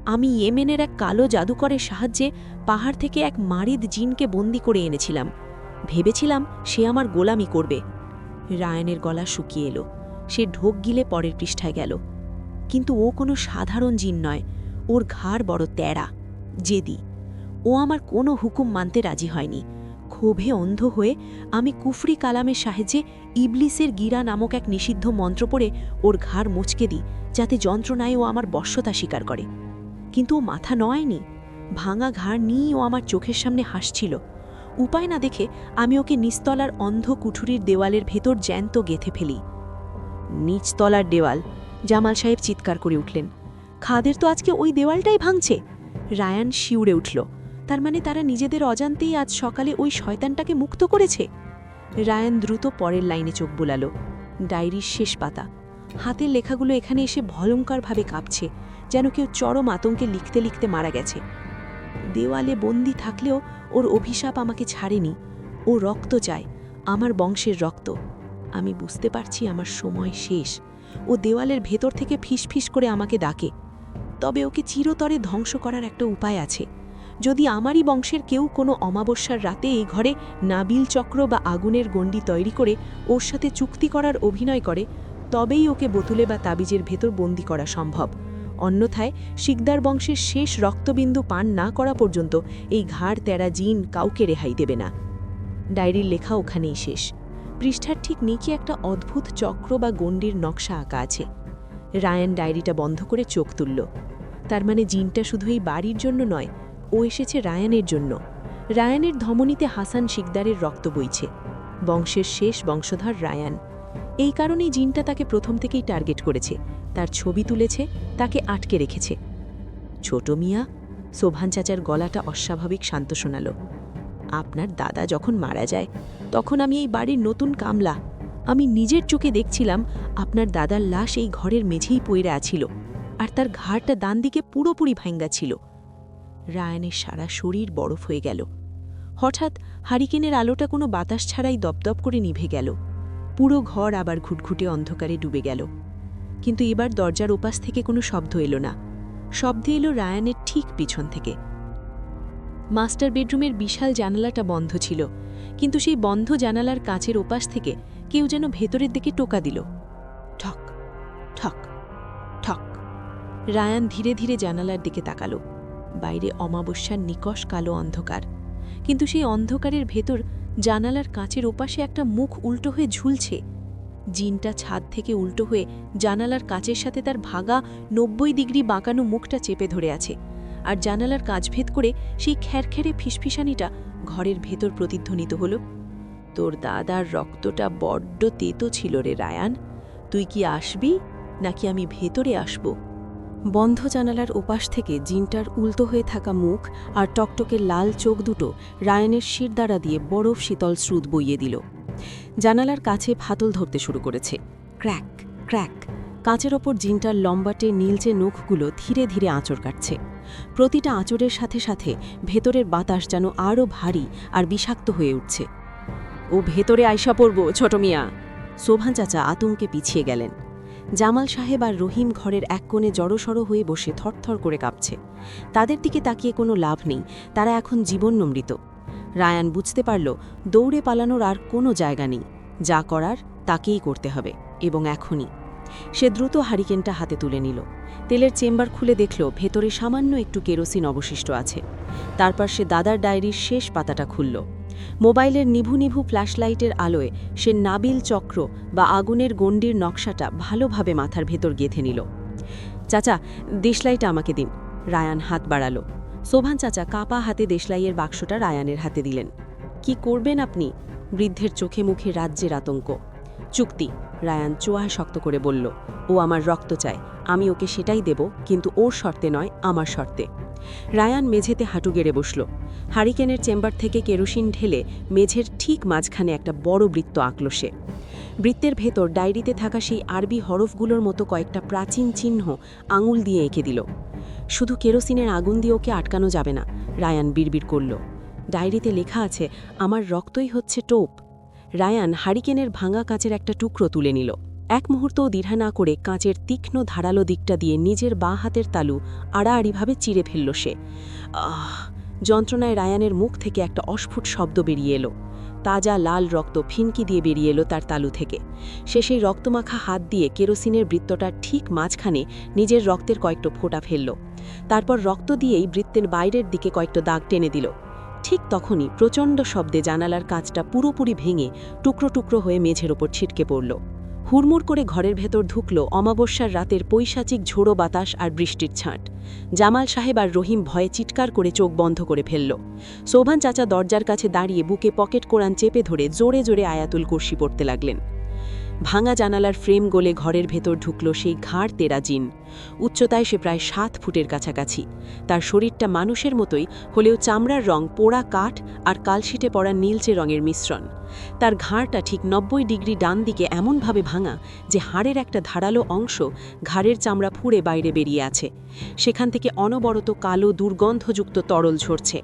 আমি ইয়েমেনের এক কালো জাদুকরের সাহায্যে পাহাড় থেকে এক মারিদ জিনকে বন্দি করে এনেছিলাম। ভেবেছিলাম সে আমার গোলামি করবে। রায়ানের গলা শুকিয়ে এলো। সে ঢোক গিলে পরের পৃষ্ঠায় গেল। কিন্তু ও কোনো সাধারণ জিন নয়। ওর ঘাড় বড় তেড়া, জেদি। ও আমার কোনো হুকুম মানতে রাজি হয়নি। ক্ষোভে অন্ধ হয়ে আমি কুফরি কালামের সাহায্যে ইবলিসের গিরা নামক এক নিষিদ্ধ মন্ত্র পড়ে ওর ঘাড় মুচকে দিই, যাতে যন্ত্রণায় ও আমার বশ্যতা স্বীকার করে। কিন্তু ও মাথা নয়নি। ভাঙা ঘাড় নিয়েই ও আমার চোখের সামনে হাসছিল। উপায় না দেখে আমি ওকে নিচতলার অন্ধ কুঠুরির দেওয়ালের ভেতর জ্যান্ত গেঁথে ফেলি। নিচতলার দেওয়াল! জামাল সাহেব চিৎকার করে উঠলেন। খাদের তো আজকে ওই দেওয়ালটাই ভাঙছে। রায়ান শিউরে উঠল। তার মানে তারা নিজেদের অজান্তেই আজ সকালে ওই শয়তানটাকে মুক্ত করেছে। রায়ান দ্রুত পরের লাইনে চোখ বোলাল। ডায়েরির শেষ পাতা। হাতের লেখাগুলো এখানে এসে ভয়ঙ্করভাবে কাঁপছে, যেন কেউ চরম আতঙ্কে লিখতে লিখতে মারা গেছে। দেওয়ালে বন্দি থাকলেও ওর অভিশাপ আমাকে ছাড়েনি। ও রক্ত চায়, আমার বংশের রক্ত। আমি বুঝতে পারছি আমার সময় শেষ। ও দেওয়ালের ভেতর থেকে ফিসফিস করে আমাকে ডাকে। তবে ওকে চিরতরে ধ্বংস করার একটা উপায় আছে। যদি আমারই বংশের কেউ কোনো অমাবস্যার রাতে এই ঘরে নাবিল চক্র বা আগুনের গণ্ডি তৈরি করে ওর সাথে চুক্তি করার অভিনয় করে, তবেই ওকে বোতলে বা তাবিজের ভেতর বন্দি করা সম্ভব। অন্যথায় শিকদার বংশের শেষ রক্তবিন্দু পান না করা পর্যন্ত এই ঘাড় তেরা জিন কাউকে রেহাই দেবে না। ডায়েরির লেখা ওখানেই শেষ। পৃষ্ঠার ঠিক নিচে একটা অদ্ভুত চক্র বা গণ্ডির নকশা আঁকা আছে। রায়ান ডায়েরিটা বন্ধ করে চোখ তুলল। তার মানে জিনটা শুধু এই বাড়ির জন্য নয়, ও এসেছে রায়ানের জন্য। রায়ানের ধমনীতে হাসান শিকদারের রক্ত বইছে। বংশের শেষ বংশধর রায়ান। এই কারণেই জিনটা তাকে প্রথম থেকেই টার্গেট করেছে, তার ছবি তুলেছে, তাকে আটকে রেখেছে। ছোট মিয়া, শোভান চাচার গলাটা অস্বাভাবিক শান্ত শোনাল। আপনার দাদা যখন মারা যায় তখন আমি এই বাড়ির নতুন কামলা। আমি নিজের চোখে দেখছিলাম আপনার দাদার লাশ এই ঘরের মেঝেই পইরা আছিল, আর তার ঘাড়টা ডান দিকে পুরোপুরি ভাঙ্গা ছিল। রায়ানের সারা শরীর বরফ হয়ে গেল। হঠাৎ হারিকেনের আলোটা কোনো বাতাস ছাড়াই দপদপ করে নিভে গেল। পুরো ঘর আবার ঘুটঘুটে অন্ধকারে ডুবে গেল। কিন্তু এবার দরজার ওপাশ থেকে কোনো শব্দ এলো না। শব্দ এলো রায়ানের ঠিক পিছন থেকে। মাস্টার বেডরুমের বিশাল জানালাটা বন্ধ ছিল, কিন্তু সেই বন্ধ জানালার কাচের ওপাশ থেকে কেউ যেন ভেতরের দিকে টোকা দিল। ঠক ঠক ঠক। রায়ান ধীরে ধীরে জানালার দিকে তাকালো। বাইরে অমাবস্যার নিকষ কালো অন্ধকার, কিন্তু সেই অন্ধকারের ভেতর জানালার কাঁচের ওপাশে একটা মুখ উল্টো হয়ে ঝুলছে। জিনটা ছাদ থেকে উল্টো হয়ে জানালার কাচের সাথে তার ভাগা 90 ডিগ্রি বাঁকানো মুখটা চেপে ধরে আছে, আর জানালার কাঁচ ভেদ করে সেই খ্যারখ্যারে ফিসফিসানিটা ঘরের ভেতর প্রতিধ্বনিত হলো। তোর দাদার রক্তটা বড্ড তেতো ছিল রে রায়ান, তুই কি আসবি নাকি আমি ভেতরে আসব? বন্ধ জানালার ওপাশ থেকে জিনটার উল্টো হয়ে থাকা মুখ আর টকটকে লাল চোখ দুটো রায়ানের শিরদাঁড়া দিয়ে বরফ শীতল স্রোত বইয়ে দিল। জানালার কাছে ফাতল ধরতে শুরু করেছে। ক্র্যাক ক্র্যাক, কাঁচের ওপর জিনটার লম্বাটে নীলচে নখগুলো ধীরে ধীরে আঁচড় কাটছে। প্রতিটা আঁচড়ের সাথে সাথে ভেতরের বাতাস যেন আরও ভারী আর বিষাক্ত হয়ে উঠছে। ও ভেতরে আইসা পড়ব ছোট মিয়া। শোভান চাচা আতঙ্কে পিছিয়ে গেলেন। জামাল সাহেব আর রহিম ঘরের এক কোণে জড়সড় হয়ে বসে থরথর করে কাঁপছে। তাদের দিকে তাকিয়ে কোনো লাভ নেই, তারা এখন জীবন্মৃত। রায়ান বুঝতে পারল দৌড়ে পালানোর আর কোনো জায়গা নেই, যা করার তাকেই করতে হবে, এবং এখনই। সে দ্রুত হারিকেনটা হাতে তুলে নিল। তেলের চেম্বার খুলে দেখল ভেতরে সামান্য একটু কেরোসিন অবশিষ্ট আছে। তারপর সে দাদার ডায়েরির শেষ পাতাটা খুলল। মোবাইলের নিভু নিভু ফ্ল্যাশলাইটের আলোয় সে নাবিল চক্র বা আগুনের গণ্ডির নকশাটা ভালোভাবে মাথার ভেতর গেঁথে নিল। চাচা, দেশলাইটা আমাকে দিন। রায়ান হাত বাড়ালো। শোভান চাচা কাপা হাতে দেশলাইয়ের বাক্সটা রায়ানের হাতে দিলেন। কি করবেন আপনি? বৃদ্ধের চোখে মুখে রাজ্যের আতঙ্ক। চুক্তি, রায়ান চোয়া শক্ত করে বলল। ও আমার রক্ত চায়, আমি ওকে সেটাই দেব, কিন্তু ওর শর্তে নয়, আমার শর্তে। রায়ান মেঝেতে হাঁটু গেড়ে বসল। হারিকেনের চেম্বার থেকে কেরোসিন ঢেলে মেঝের ঠিক মাঝখানে একটা বড় বৃত্ত আঁকল সে। বৃত্তের ভেতর ডায়েরিতে থাকা সেই আরবি হরফগুলোর মতো কয়েকটা প্রাচীন চিহ্ন আঙুল দিয়ে এঁকে দিল। শুধু কেরোসিনের আগুন দিয়ে ওকে আটকানো যাবে না, রায়ান বিড়বিড় করল। ডায়েরিতে লেখা আছে, আমার রক্তই হচ্ছে টোপ। রায়ান হারিকেনের ভাঙা কাঁচের একটা টুকরো তুলে নিল। এক মুহূর্তও দ্বিধা না করে কাঁচের তীক্ষ্ণ ধারালো দিকটা দিয়ে নিজের বাঁ হাতের তালু আড়াআড়িভাবে চিরে ফেলল সে। আহ! যন্ত্রণায় রায়ানের মুখ থেকে একটা অস্ফুট শব্দ বেরিয়ে এলো। তাজা লাল রক্ত ফিনকি দিয়ে বেরিয়ে এলো তার তালু থেকে। সে সেই রক্তমাখা হাত দিয়ে কেরোসিনের বৃত্তটার ঠিক মাঝখানে নিজের রক্তের কয়েকটা ফোঁটা ফেলল। তারপর রক্ত দিয়েই বৃত্তের বাইরের দিকে কয়েকটা দাগ টেনে দিল। ঠিক তখনই প্রচণ্ড শব্দে জানালার কাঁচটা পুরোপুরি ভেঙে টুকরো টুকরো হয়ে মেঝের ওপর ছিটকে পড়ল। হুড়মুড় করে ঘরের ভেতর ঢুকল অমাবস্যার রাতের পৈশাচিক ঝোড়ো বাতাস আর বৃষ্টির ছাঁট। জামাল সাহেব আর রহিম ভয়ে চিৎকার করে চোখ বন্ধ করে ফেলল। শোভান চাচা দরজার কাছে দাঁড়িয়ে বুকে পকেট কোরান চেপে ধরে জোরে জোরে আয়াতুল কুরসি পড়তে লাগলেন। ভাঙা জানালার ফ্রেম গলে ঘরের ভেতর ঢুকল সেই ঘাড় তেরা জিন। উচ্চতায় সে প্রায় 7 ফুটের কাছাকাছি। তার শরীরটা মানুষের মতোই হলেও চামড়ার রং পোড়া কাঠ আর কালশিটে পড়া নীলচে রঙের মিশ্রণ। তার ঘাড়টা ঠিক 90 ডিগ্রি ডান দিকে এমনভাবে ভাঙা যে হাড়ের একটা ধারালো অংশ ঘাড়ের চামড়া ফুঁড়ে বাইরে বেরিয়ে আছে। সেখান থেকে অনবরত কালো দুর্গন্ধযুক্ত তরল ঝরছে।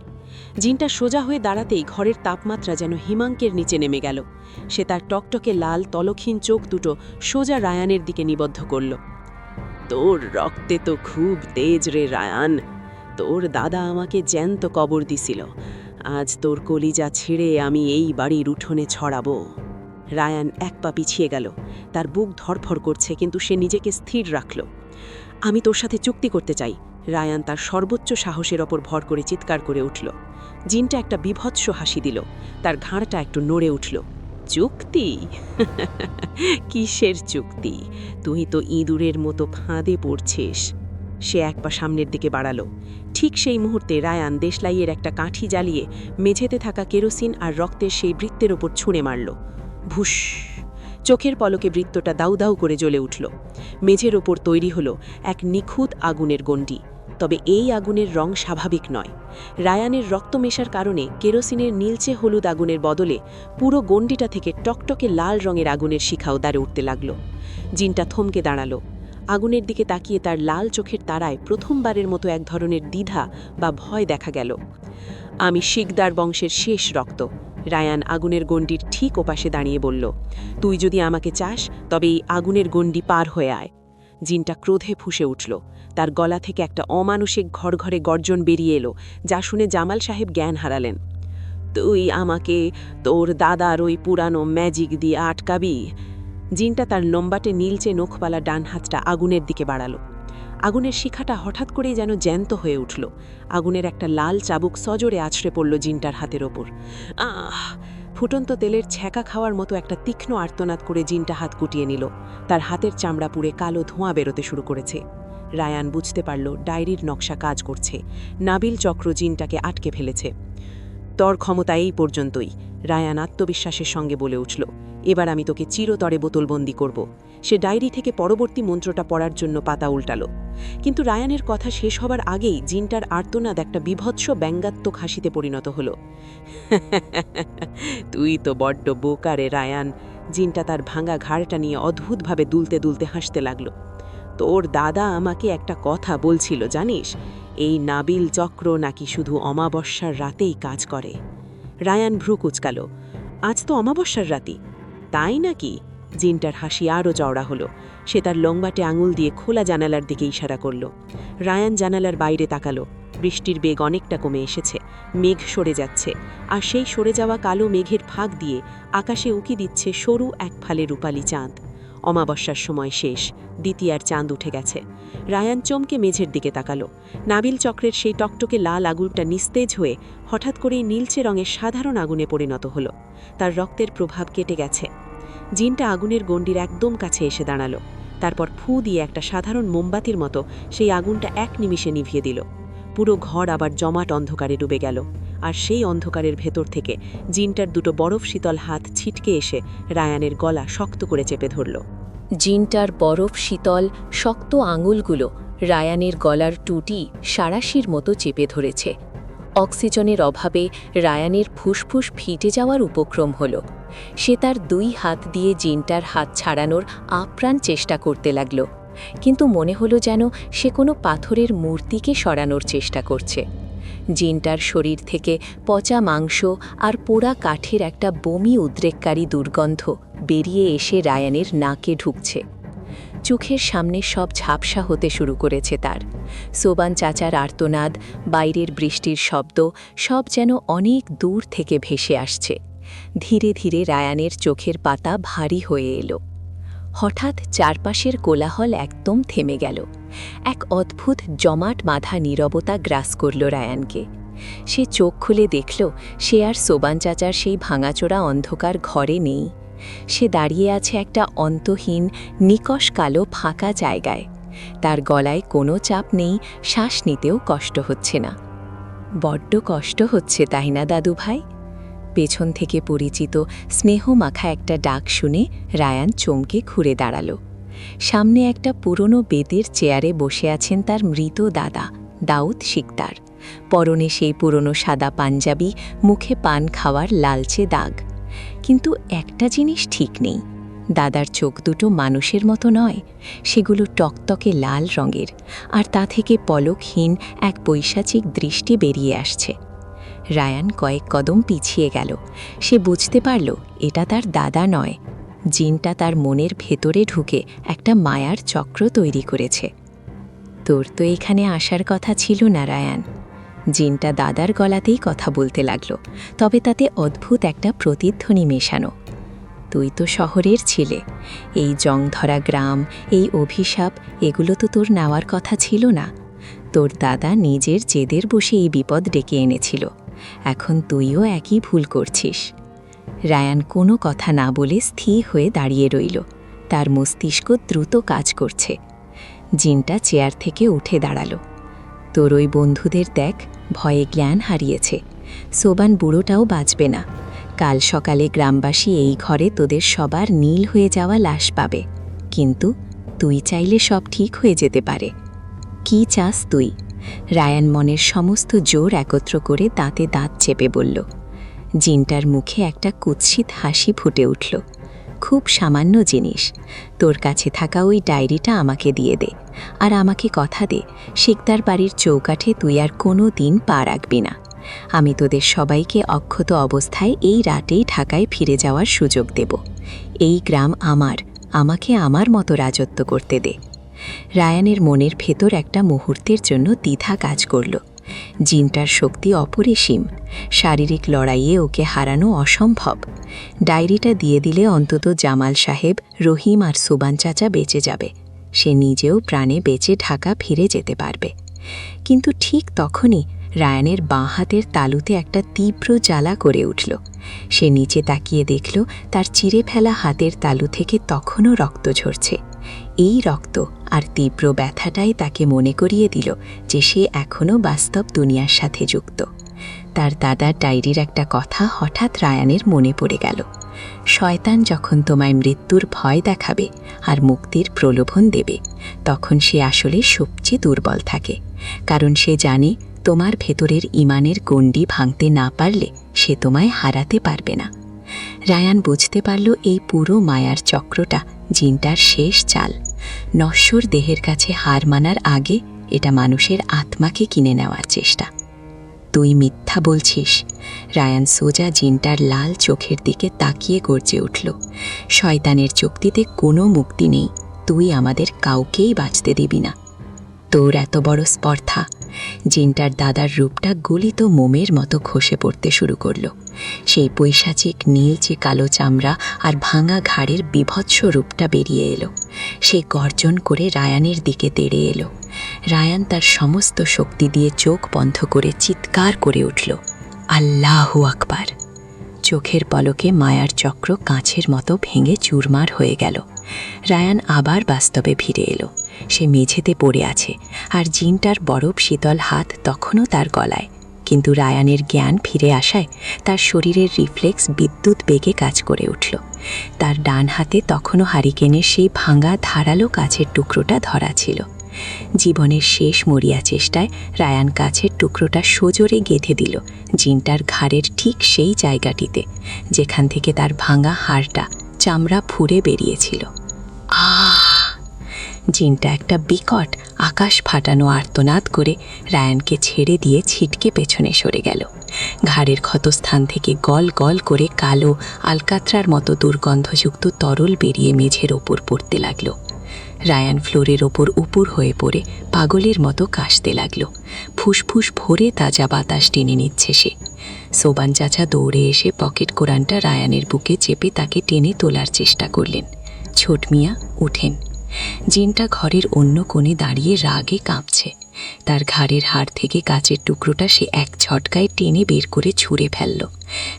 জিনটা সোজা হয়ে দাঁড়াতেই ঘরের তাপমাত্রা যেন হিমাঙ্কের নিচে নেমে গেল। সে তার টকটকে লাল তলক্ষীন চোখ দুটো সোজা রায়ানের দিকে নিবদ্ধ করল। তোর রক্তে তো খুব তেজ রে রায়ান, তোর দাদা আমাকে জ্যান্ত কবর দিছিল, আজ তোর কলিজা ছিঁড়ে আমি এই বাড়ির উঠোনে ছড়াবো। রায়ান এক পা পিছিয়ে গেল। তার বুক ধরফর করছে, কিন্তু সে নিজেকে স্থির রাখল। আমি তোর সাথে চুক্তি করতে চাই। রায়ান তার সর্বোচ্চ সাহসের ওপর ভর করে চিৎকার করে উঠল। জিনটা একটা বিভৎস হাসি দিল, তার ঘাড়টা একটু নড়ে উঠল। চুক্তি? কিসের চুক্তি? তুই তো ইঁদুরের মতো ফাঁদে পড়ছিস। সে এক পা সামনের দিকে বাড়ালো। ঠিক সেই মুহূর্তে রায়ান দেশলাইয়ের একটা কাঠি জ্বালিয়ে মেঝেতে থাকা কেরোসিন আর রক্তের সেই বৃত্তের ওপর ছুঁড়ে মারল। ভুস! চোখের পলকে বৃত্তটা দাউ দাউ করে জ্বলে উঠল। মেঝের ওপর তৈরি হলো এক নিখুঁত আগুনের গণ্ডি। তবে এই আগুনের রং স্বাভাবিক নয়। রায়ানের রক্ত মেশার কারণে কেরোসিনের নীলচে হলুদ আগুনের বদলে পুরো গণ্ডিটা থেকে টকটকে লাল রঙের আগুনের শিখাও দাঁড়ে উঠতে লাগল। জিনটা থমকে দাঁড়ালো। আগুনের দিকে তাকিয়ে তার লাল চোখের তারায় প্রথমবারের মতো এক ধরনের দ্বিধা বা ভয় দেখা গেল। আমি শিকদার বংশের শেষ রক্ত। রায়ান আগুনের গণ্ডির ঠিক ওপাশে দাঁড়িয়ে বলল, তুই যদি আমাকে চাস তবে এই আগুনের গণ্ডি পার হয়ে আয়। জিনটা ক্রোধে ফুঁসে উঠল। তার গলা থেকে একটা অমানুষিক ঘরঘরে গর্জন বেরিয়ে এলো, যা শুনে জামাল সাহেব জ্ঞান হারালেন। তুই আমাকে তোর দাদার ওই পুরানো ম্যাজিক দিয়ে আটকাবি? জিনটা তার লম্বাটে নীলচে নখবালা ডান হাতটা আগুনের দিকে বাড়ালো। আগুনের শিখাটা হঠাৎ করেই যেন জ্যান্ত হয়ে উঠল। আগুনের একটা লাল চাবুক সজোরে আছড়ে পড়ল জিনটার হাতের ওপর। আহ! ফুটন্ত তেলের ছ্যাঁকা খাওয়ার মতো একটা তীক্ষ্ণ আর্তনাদ করে জিনটা হাত গুটিয়ে নিল। তার হাতের চামড়া পুড়ে কালো ধোঁয়া বেরোতে শুরু করেছে। রায়ান বুঝতে পারল ডায়েরির নকশা কাজ করছে। নাবিল চক্র জিনটাকে আটকে ফেলেছে। তোর ক্ষমতা এই পর্যন্তই, রায়ান আত্মবিশ্বাসের সঙ্গে বলে উঠল। এবার আমি তোকে চিরতরে বোতলবন্দি করব। সে ডায়েরি থেকে পরবর্তী মন্ত্রটা পড়ার জন্য পাতা উল্টালো। কিন্তু রায়ানের কথা শেষ হবার আগেই জিনটার আর্তনাদ একটা বিভৎস ব্যঙ্গাত্মক হাসিতে পরিণত হল। তুই তো বড্ড বোকা রে রায়ান। জিনটা তার ভাঙা ঘাড়টা নিয়ে অদ্ভুতভাবে দুলতে দুলতে হাসতে লাগল। তোর দাদা আমাকে একটা কথা বলছিল জানিস, এই নাবিল চক্র নাকি শুধু অমাবস্যার রাতেই কাজ করে। রায়ান ভ্রু কুচকাল। আজ তো অমাবস্যার রাতি, তাই নাকি? জিনটার হাসি আরও চওড়া হলো। সে তার লম্বাটে আঙুল দিয়ে খোলা জানালার দিকে ইশারা করল। রায়ান জানালার বাইরে তাকালো। বৃষ্টির বেগ অনেকটা কমে এসেছে। মেঘ সরে যাচ্ছে, আর সেই সরে যাওয়া কালো মেঘের ফাঁক দিয়ে আকাশে উকি দিচ্ছে সরু এক ফালে রূপালি চাঁদ। অমাবস্যার সময় শেষ, দ্বিতীয়ার চাঁদ উঠে গেছে। রায়ান চমকে মেঝের দিকে তাকালো। নাবিল চক্রের সেই টকটকে লাল আগুনটা নিস্তেজ হয়ে হঠাৎ করেই নীলচে রঙের সাধারণ আগুনে পরিণত হলো। তার রক্তের প্রভাব কেটে গেছে। জিনটা আগুনের গণ্ডির একদম কাছে এসে দাঁড়ালো। তারপর ফু দিয়ে একটা সাধারণ মোমবাতির মতো সেই আগুনটা এক নিমিষে নিভিয়ে দিল। পুরো ঘর আবার জমাট অন্ধকারে ডুবে গেল। আর সেই অন্ধকারের ভেতর থেকে জিনটার দুটো বরফ শীতল হাত ছিটকে এসে রায়ানের গলা শক্ত করে চেপে ধরল। জিনটার বরফ শীতল শক্ত আঙুলগুলো রায়ানের গলার টুটি সাঁড়াশির মতো চেপে ধরেছে। অক্সিজেনের অভাবে রায়ানের ফুসফুস ফিটে যাওয়ার উপক্রম হল। সে তার দুই হাত দিয়ে জিনটার হাত ছাড়ানোর আপ্রাণ চেষ্টা করতে লাগল, কিন্তু মনে হলো যেন সে কোনো পাথরের মূর্তিকে সরানোর চেষ্টা করছে। জিনটার শরীর থেকে পচা মাংস আর পোড়া কাঠের একটা বমি উদ্রেককারী দুর্গন্ধ বেরিয়ে এসে রায়ানের নাকে ঢুকছে। চোখের সামনে সব ঝাপসা হতে শুরু করেছে তার। সোবান চাচার আর্তনাদ, বাইরের বৃষ্টির শব্দ সব যেন অনেক দূর থেকে ভেসে আসছে। ধীরে ধীরে রায়ানের চোখের পাতা ভারী হয়ে এলো। হঠাৎ চারপাশের কোলাহল একদম থেমে গেল। এক অদ্ভুত জমাট বাঁধা নীরবতা গ্রাস করল রায়ানকে। সে চোখ খুলে দেখল সে আর সোবান চাচার সেই ভাঙাচোরা অন্ধকার ঘরে নেই। সে দাঁড়িয়ে আছে একটা অন্তহীন নিকষ কালো ফাঁকা জায়গায়। তার গলায় কোনো চাপ নেই, শ্বাস নিতেও কষ্ট হচ্ছে না। বড্ড কষ্ট হচ্ছে তাই না দাদু ভাই? পেছন থেকে পরিচিত স্নেহমাখা একটা ডাক শুনে রায়ান চমকে ঘুরে দাঁড়াল। সামনে একটা পুরনো বেতের চেয়ারে বসে আছেন তার মৃত দাদা দাউদ শিকদার। পরনে সেই পুরনো সাদা পাঞ্জাবি, মুখে পান খাওয়ার লালচে দাগ। কিন্তু একটা জিনিস ঠিক নেই, দাদার চোখ দুটো মানুষের মতো নয়, সেগুলো টকটকে লাল রঙের, আর তা থেকে পলকহীন এক পৈশাচিক দৃষ্টি বেরিয়ে আসছে। রায়ান কয়েক কদম পিছিয়ে গেল। সে বুঝতে পারল এটা তার দাদা নয়। জিনটা তার মনের ভেতরে ঢুকে একটা মায়ার চক্র তৈরি করেছে। তোর তো এখানে আসার কথা ছিল না রায়ান। জিনটা দাদার গলাতেই কথা বলতে লাগল, তবে তাতে অদ্ভুত একটা প্রতিধ্বনি মেশানো। তুই তো শহরের ছিলে, এই জংধরা গ্রাম, এই অভিশাপ, এগুলো তো তোর নেওয়ার কথা ছিল না। তোর দাদা নিজের জেদের বসে এই বিপদ ডেকে এনেছিল। এখন তুইও একই ভুল করছিস। রায়ান কোনো কথা না বলে স্থির হয়ে দাঁড়িয়ে রইল। তার মস্তিষ্ক দ্রুত কাজ করছে। জিনটা চেয়ার থেকে উঠে দাঁড়ালো। তোর ওই বন্ধুদের দেখ, ভয়ে জ্ঞান হারিয়েছে। সোবান বুড়োটাও বাঁচবে না। কাল সকালে গ্রামবাসী এই ঘরে তোদের সবার নীল হয়ে যাওয়া লাশ পাবে। কিন্তু তুই চাইলে সব ঠিক হয়ে যেতে পারে। কি চাস তুই? রায়ান মনের সমস্ত জোর একত্র করে দাঁতে দাঁত চেপে বলল। জিনটার মুখে একটা কুৎসিত হাসি ফুটে উঠল। খুব সামান্য জিনিস, তোর কাছে থাকা ওই ডায়েরিটা আমাকে দিয়ে দে, আর আমাকে কথা দে শিকদার বাড়ির চৌকাঠে তুই আর কোনো দিন পা রাখবি না। আমি তোদের সবাইকে অক্ষত অবস্থায় এই রাতেই ঢাকায় ফিরে যাওয়ার সুযোগ দেব। এই গ্রাম আমার, আমাকে আমার মতো রাজত্ব করতে দে। রায়ানের মনের ভেতর একটা মুহূর্তের জন্য দ্বিধা কাজ করল। জিনটার শক্তি অপরিসীম, শারীরিক লড়াইয়ে ওকে হারানো অসম্ভব। ডায়েরিটা দিয়ে দিলে অন্তত জামাল সাহেব, রহিম আর সোবান চাচা বেঁচে যাবে, সে নিজেও প্রাণে বেঁচে ঢাকা ফিরে যেতে পারবে। কিন্তু ঠিক তখনই রায়ানের বাঁ হাতের তালুতে একটা তীব্র জ্বালা করে উঠল। সে নিচে তাকিয়ে দেখল তার চিরে ফেলা হাতের তালু থেকে তখনও রক্ত ঝরছে। এই রক্ত আর তীব্র ব্যথাটাই তাকে মনে করিয়ে দিল যে সে এখনও বাস্তব দুনিয়ার সাথে যুক্ত। তার দাদার ডায়েরির একটা কথা হঠাৎ রায়ানের মনে পড়ে গেল। শয়তান যখন তোমায় মৃত্যুর ভয় দেখাবে আর মুক্তির প্রলোভন দেবে, তখন সে আসলে সবচেয়ে দুর্বল থাকে, কারণ সে জানে তোমার ভেতরের ইমানের গণ্ডি ভাঙতে না পারলে সে তোমায় হারাতে পারবে না। রায়ান বুঝতে পারল এই পুরো মায়ার চক্রটা জিনটার শেষ চাল। নশ্বর দেহের কাছে হার মানার আগে এটা মানুষের আত্মাকে কিনে নেওয়ার চেষ্টা। তুই মিথ্যা বলছিস। রায়ান সোজা জিনটার লাল চোখের দিকে তাকিয়ে গর্জে উঠল। শয়তানের চুক্তিতে কোনো মুক্তি নেই, তুই আমাদের কাউকেই বাঁচতে দিবি না। তোর এত বড় স্পর্ধা। জিনটার দাদার রূপটা গলিত মোমের মতো খসে পড়তে শুরু করল। সেই পৈশাচিক নীলচে কালো চামড়া আর ভাঙা ঘাড়ের বিভৎস রূপটা বেরিয়ে এলো। সে গর্জন করে রায়ানের দিকে তেড়ে এলো। রায়ান তার সমস্ত শক্তি দিয়ে চোখ বন্ধ করে চিৎকার করে উঠল, আল্লাহু আকবার। চোখের পলকে মায়ার চক্র কাঁচের মতো ভেঙে চুরমার হয়ে গেল। রায়ান আবার বাস্তবে ফিরে এলো। সে মেঝেতে পড়ে আছে, আর জিনটার বরফ শীতল হাত তখনও তার গলায়। কিন্তু রায়ানের জ্ঞান ফিরে আসায় তার শরীরের রিফ্লেক্স বিদ্যুৎ বেগে কাজ করে উঠল। তার ডান হাতে তখনও হারিকেনের সেই ভাঙা ধারালো কাছের টুকরোটা ধরা ছিল। জীবনের শেষ মরিয়া চেষ্টায় রায়ান কাছের টুকরোটা সজোরে গেঁথে দিল জিনটার ঘাড়ের ঠিক সেই জায়গাটিতে যেখান থেকে তার ভাঙা হাড়টা চামড়া ফুঁড়ে বেরিয়েছিল। জিনটা একটা বিকট আকাশ ফাটানো আর্তনাদ করে রায়ানকে ছেড়ে দিয়ে ছিটকে পেছনে সরে গেল। ঘাড়ের ক্ষতস্থান থেকে গল গল করে কালো আলকাত্রার মতো দুর্গন্ধযুক্ত তরল বেরিয়ে মেঝের ওপর পড়তে লাগল। রায়ান ফ্লোরের ওপর উপুর হয়ে পড়ে পাগলের মতো কাশতে লাগল। ফুসফুস ভরে তাজা বাতাস টেনে নিচ্ছে সে। সোবান চাচা দৌড়ে এসে পকেট কোরানটা রায়ানের বুকে চেপে তাকে টেনে তোলার চেষ্টা করলেন। ছোট মিয়া, উঠেন। জিনটা ঘরের অন্য কোণে দাঁড়িয়ে রাগে কাঁপছে। তার ঘাড়ের হাড় থেকে কাচের টুকরোটা সে এক ঝটকায় টেনে বের করে ছুঁড়ে ফেলল।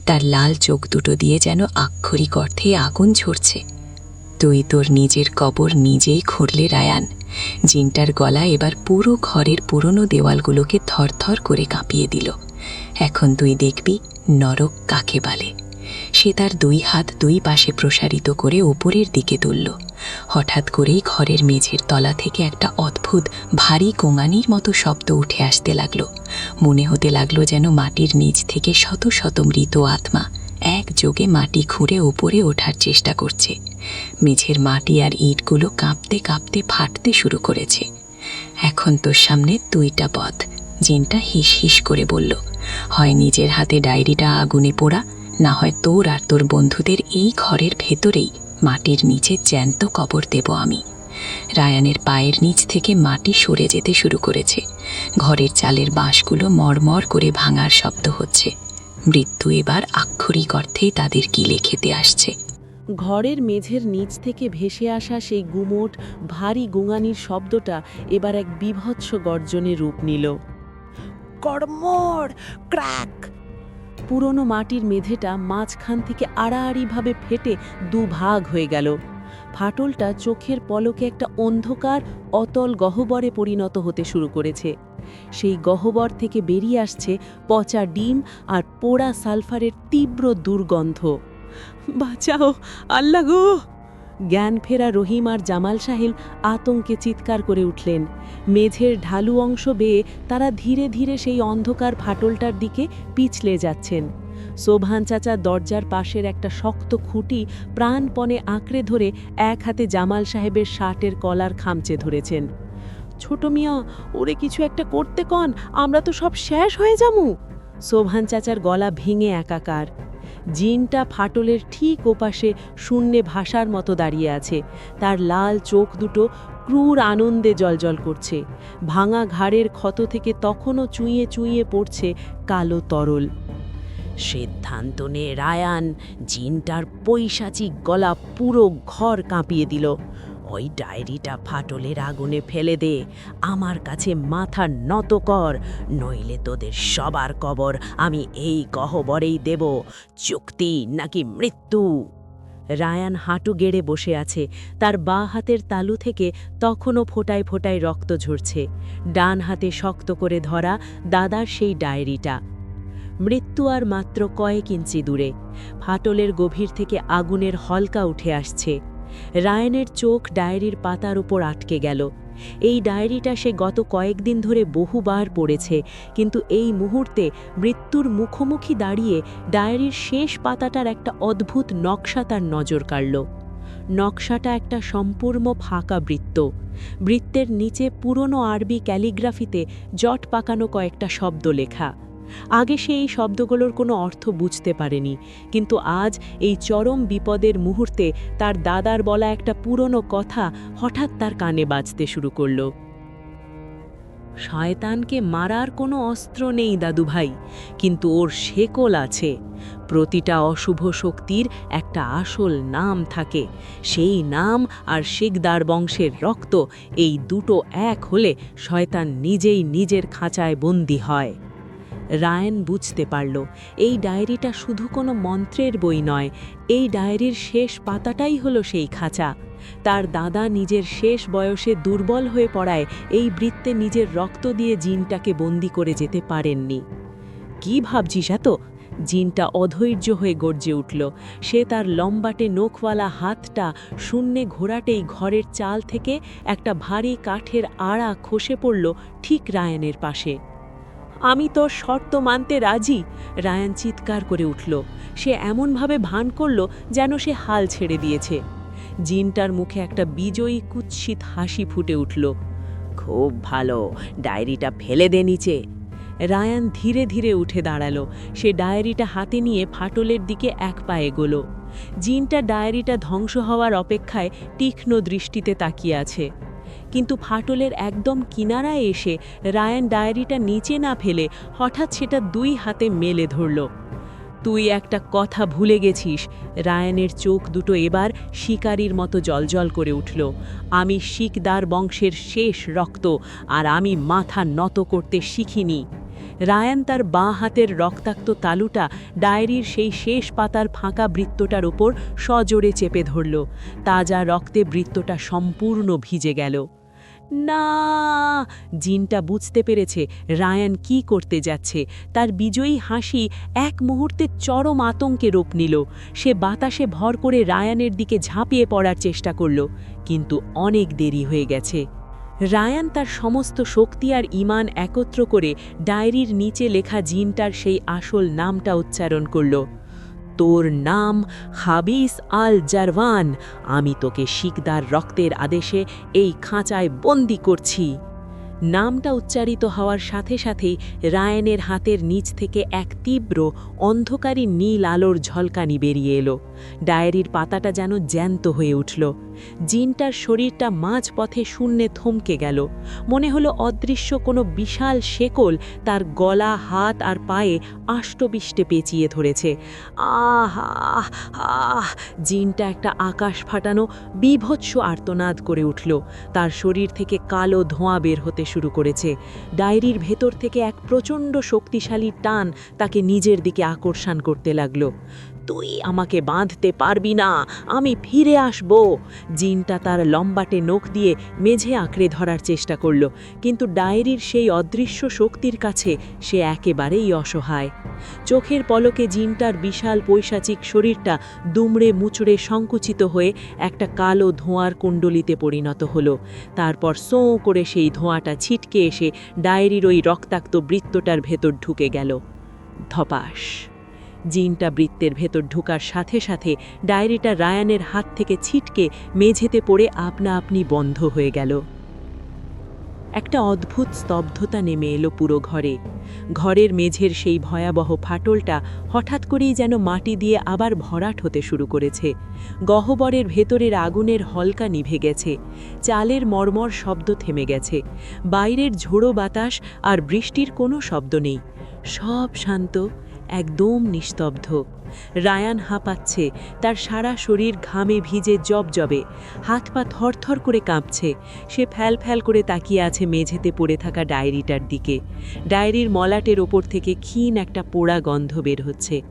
তার লাল চোখ দুটো দিয়ে যেন আক্ষরিক অর্থে আগুন ঝরছে। তুই তোর নিজের কবর নিজেই খুঁড়লে রায়ান। জিনটার গলা এবার পুরো ঘরের পুরনো দেওয়ালগুলোকে থরথর করে কাঁপিয়ে দিল। এখন তুই দেখবি নরক কাকে বলে। সে তার দুই হাত দুই পাশে প্রসারিত করে ওপরের দিকে তুলল। হঠাৎ করেই ঘরের মেঝের তলা থেকে একটা অদ্ভুত ভারী গোঙানির মতো শব্দ উঠে আসতে লাগলো। মনে হতে লাগলো যেন মাটির নিচ থেকে শত শত মৃত আত্মা একযোগে মাটি খুঁড়ে ওপরে ওঠার চেষ্টা করছে। মেঝের মাটি আর ইটগুলো কাঁপতে কাঁপতে ফাটতে শুরু করেছে। এখন তোর সামনে দুইটা পথ, জিনটা হিস হিস করে বলল। হয় নিজের হাতে ডায়েরিটা আগুনে পোড়া, না হয় তোর আর তোর বন্ধুদের এই ঘরের ভেতরেই মাটির নিচে জ্যান্ত কবর দেব আমি। রায়ানের পায়ের নিচ থেকে মাটি সরে যেতে শুরু করেছে। ঘরের চালের বাঁশগুলো মরমর করে ভাঙার শব্দ হচ্ছে। মৃত্যু এবার আক্ষরিক অর্থেই তাদের কিলে খেতে আসছে। ঘরের মেঝের নিচ থেকে ভেসে আসা সেই গুমোট ভারী গুঙানির শব্দটা এবার এক বিভৎস গর্জনে রূপ নিল। কড়মড়, ক্র্যাক! পুরনো মাটির মেঝেটা মাঝখান থেকে আড়াআড়িভাবে ফেটে দুভাগ হয়ে গেল। ফাটলটা চোখের পলকে একটা অন্ধকার অতল গহ্বরে পরিণত হতে শুরু করেছে। সেই গহ্বর থেকে বেরিয়ে আসছে পচা ডিম আর পোড়া সালফারের তীব্র দুর্গন্ধ। বাঁচাও আল্লাহ গো! জ্ঞান ফেরা রহিম আর জামাল সাহেল আতঙ্কে চিৎকার করে উঠলেন। মেঝের ঢালু অংশ বেয়ে তারা ধীরে ধীরে সেই অন্ধকার ফাটলটার দিকে পিছলে যাচ্ছেন। সোবহান চাচা দরজার পাশের একটা শক্ত খুঁটি প্রাণপণে আঁকড়ে ধরে এক হাতে জামাল সাহেবের শার্টের কলার খামচে ধরেছেন। ছোট মিয়া, ওরে কিছু একটা করতে কন, আমরা তো সব শেষ হয়ে যামু। সোবহান চাচার গলা ভেঙে একাকার। জিনটা ফাটলের ঠিক ওপাশে শূন্যে ভাষার মতো দাঁড়িয়ে আছে। তার লাল চোখ দুটো ক্রূর আনন্দে জ্বলজ্বল করছে। ভাঙা ঘাড়ের ক্ষত থেকে তখনও চুঁইয়ে চুঁইয়ে পড়ছে কালো তরল। সিদ্ধান্ত নে রায়ান! জিনটার পৈশাচিক গলা পুরো ঘর কাঁপিয়ে দিল। ওই ডায়েরিটা ফাটলের আগুনে ফেলে দে, আমার কাছে মাথা নত কর, নইলে তোদের সবার কবর আমি এই গহ্বরেই দেব, চুক্তি নাকি মৃত্যু। রায়ান হাঁটু গেড়ে বসে আছে, তার বাঁ হাতের তালু থেকে তখনও ফোঁটায় ফোঁটায় রক্ত ঝরছে। ডান হাতে শক্ত করে ধরা দাদার সেই ডায়েরিটা। মৃত্যু আর মাত্র কয়েক ইঞ্চি দূরে। ফাটলের গভীর থেকে আগুনের হলকা উঠে আসছে। রায়ানের চোখ ডায়েরির পাতার উপর আটকে গেল। এই ডায়েরিটা সে গত কয়েকদিন ধরে বহুবার পড়েছে, কিন্তু এই মুহূর্তে মৃত্যুর মুখোমুখি দাঁড়িয়ে ডায়েরির শেষ পাতাটার একটা অদ্ভুত নকশা তার নজর কাড়ল। নকশাটা একটা সম্পূর্ণ ফাঁকা বৃত্ত। বৃত্তের নিচে পুরনো আরবি ক্যালিগ্রাফিতে জট পাকানো কয়েকটা শব্দ লেখা। আগে সে এই শব্দগুলোর কোনো অর্থ বুঝতে পারেনি, কিন্তু আজ এই চরম বিপদের মুহূর্তে তার দাদার বলা একটা পুরনো কথা হঠাৎ তার কানে বাজতে শুরু করল। শয়তানকে মারার কোনো অস্ত্র নেই দাদুভাই, কিন্তু ওর শেকল আছে। প্রতিটা অশুভ শক্তির একটা আসল নাম থাকে, সেই নাম আর শিকদার বংশের রক্ত, এই দুটো এক হলে শয়তান নিজেই নিজের খাঁচায় বন্দী হয়। রায়ান বুঝতে পারল এই ডায়েরিটা শুধু কোনো মন্ত্রের বই নয়, এই ডায়েরির শেষ পাতাটাই হলো সেই খাঁচা। তার দাদা নিজের শেষ বয়সে দুর্বল হয়ে পড়ায় এই বৃত্তে নিজের রক্ত দিয়ে জিনটাকে বন্দি করে যেতে পারেননি। কি ভাবছিস এত? জিনটা অধৈর্য হয়ে গর্জে উঠল। সে তার লম্বাটে নখওয়ালা হাতটা শূন্যে ঘোরাটেই ঘরের চাল থেকে একটা ভারী কাঠের আড়া খসে পড়ল ঠিক রায়ানের পাশে। আমি তোর শর্ত মানতে রাজি, রায়ান চিৎকার করে উঠল। সে এমনভাবে ভান করল যেন সে হাল ছেড়ে দিয়েছে। জিনটার মুখে একটা বিজয়ী কুৎসিত হাসি ফুটে উঠল। খুব ভালো, ডায়েরিটা ফেলে দে নিচে। রায়ান ধীরে ধীরে উঠে দাঁড়ালো। সে ডায়েরিটা হাতে নিয়ে ফাটলের দিকে এক পা এগোল। জিনটা ডায়েরিটা ধ্বংস হওয়ার অপেক্ষায় তীক্ষ্ণ দৃষ্টিতে তাকিয়ে আছে। কিন্তু ফাটলের একদম কিনারায় এসে রায়ান ডায়েরিটা নিচে না ফেলে হঠাৎ সেটা দুই হাতে মেলে ধরল। তুই একটা কথা ভুলে গেছিস। রায়ানের চোখ দুটো এবার শিকারীর মতো জ্বলজ্বল করে উঠল। আমি শিকদার বংশের শেষ রক্ত, আর আমি মাথা নত করতে শিখিনি। রায়ান তার বাঁ হাতের রক্তাক্ত তালুটা ডায়েরির সেই শেষ পাতার ফাঁকা বৃত্তটার ওপর সজোরে চেপে ধরল। তাজা রক্তে বৃত্তটা সম্পূর্ণ ভিজে গেল। না! জিনটা বুঝতে পেরেছে রায়ান কি করতে যাচ্ছে। তার বিজয়ী হাসি এক মুহূর্তে চরম আতঙ্কে রূপ নিল। সে বাতাসে ভর করে রায়ানের দিকে ঝাঁপিয়ে পড়ার চেষ্টা করল, কিন্তু অনেক দেরি হয়ে গেছে। রায়ান তার সমস্ত শক্তি আর ঈমান একত্র করে ডায়েরির নিচে লেখা জিনটার সেই আসল নামটা উচ্চারণ করল। তোর নাম হাবিস আল জারওয়ান, আমি তোকে শিকদার রক্তের আদেশে এই খাঁচায় বন্দি করছি। নামটা উচ্চারিত হওয়ার সাথে সাথেই রায়ানের হাতের নিচ থেকে এক তীব্র অন্ধকারী নীল আলোর ঝলকানি বেরিয়ে এলো। ডায়েরির পাতাটা যেন জ্যান্ত হয়ে উঠল। জিনটার শরীরটা মাঝপথে শূন্যে থমকে গেল। মনে হলো অদৃশ্য কোনো বিশাল শেকল তার গলা, হাত আর পায়ে আষ্টবিষ্টে পেঁচিয়ে ধরেছে। আহ আহ আহ! জিনটা একটা আকাশ ফাটানো বীভৎস আর্তনাদ করে উঠল। তার শরীর থেকে কালো ধোঁয়া বের হতে শুরু করেছে। ডায়েরির ভেতর থেকে এক প্রচণ্ড শক্তিশালী টান তাকে নিজের দিকে আকর্ষণ করতে লাগল। তুই আমাকে বাঁধতে পারবি না, আমি ফিরে আসব। জিনটা তার লম্বাটে নখ দিয়ে মেঝে আঁকড়ে ধরার চেষ্টা করল, কিন্তু ডায়েরির সেই অদৃশ্য শক্তির কাছে সে একেবারেই অসহায়। চোখের পলকে জিনটার বিশাল পৈশাচিক শরীরটা দুমড়ে মুচড়ে সংকুচিত হয়ে একটা কালো ধোঁয়ার কুণ্ডলিতে পরিণত হলো। তারপর সোঁ করে সেই ধোঁয়াটা ছিটকে এসে ডায়েরির ওই রক্তাক্ত বৃত্তটার ভেতর ঢুকে গেল। ধপাস! জিনটা বৃত্তের ভেতর ঢুকার সাথে সাথে ডায়েরিটা রায়ানের হাত থেকে ছিটকে মেঝেতে পড়ে আপনা আপনি বন্ধ হয়ে গেল। একটা অদ্ভুত স্তব্ধতা নেমে এলো পুরো ঘরে। ঘরের মেঝের সেই ভয়াবহ ফাটলটা হঠাৎ করেই যেন মাটি দিয়ে আবার ভরাট হতে শুরু করেছে। গহ্বরের ভেতরের আগুনের হলকা নিভে গেছে। চালের মর্মর শব্দ থেমে গেছে। বাইরের ঝোড়ো বাতাস আর বৃষ্টির কোনো শব্দ নেই। সব শান্ত, একদম নিস্তব্ধ। রায়ান হাঁপাচ্ছে, তার সারা শরীর ঘামে ভিজে জবজবে, হাত পা থরথর করে কাঁপছে। সে ফ্যাল করে তাকিয়ে আছে মেঝেতে পড়ে থাকা ডায়েরিটার দিকে। ডায়েরির মলাটের ওপর থেকে ক্ষীণ একটা পোড়া গন্ধ বের হচ্ছে।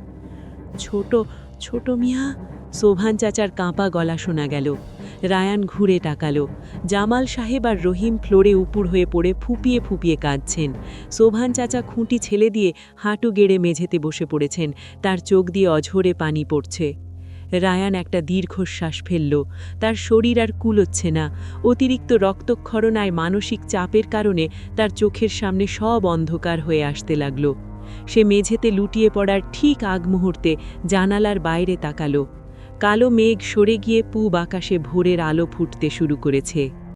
ছোট মিয়া, সোভান চাচার কাঁপা গলা শোনা গেল। রায়ান ঘুরে তাকালো। জামাল সাহেব আর রহিম ফ্লোরে উপুর হয়ে পড়ে ফুপিয়ে ফুপিয়ে কাঁদছেন। সোভান চাচা খুঁটি ছেলে দিয়ে হাঁটু গেড়ে মেঝেতে বসে পড়েছেন, তার চোখ দিয়ে অঝরে পানি পড়ছে। রায়ান একটা দীর্ঘশ্বাস ফেলল। তার শরীর আর কুলোচ্ছে না। অতিরিক্ত রক্তক্ষরণ আর মানসিক চাপের কারণে তার চোখের সামনে সব অন্ধকার হয়ে আসতে লাগল। সে মেঝেতে লুটিয়ে পড়ার ঠিক আগ মুহূর্তে জানালার বাইরে তাকালো। কালো মেঘ সরে গিয়ে পূব আকাশে ভোরের আলো ফুটতে শুরু করেছে।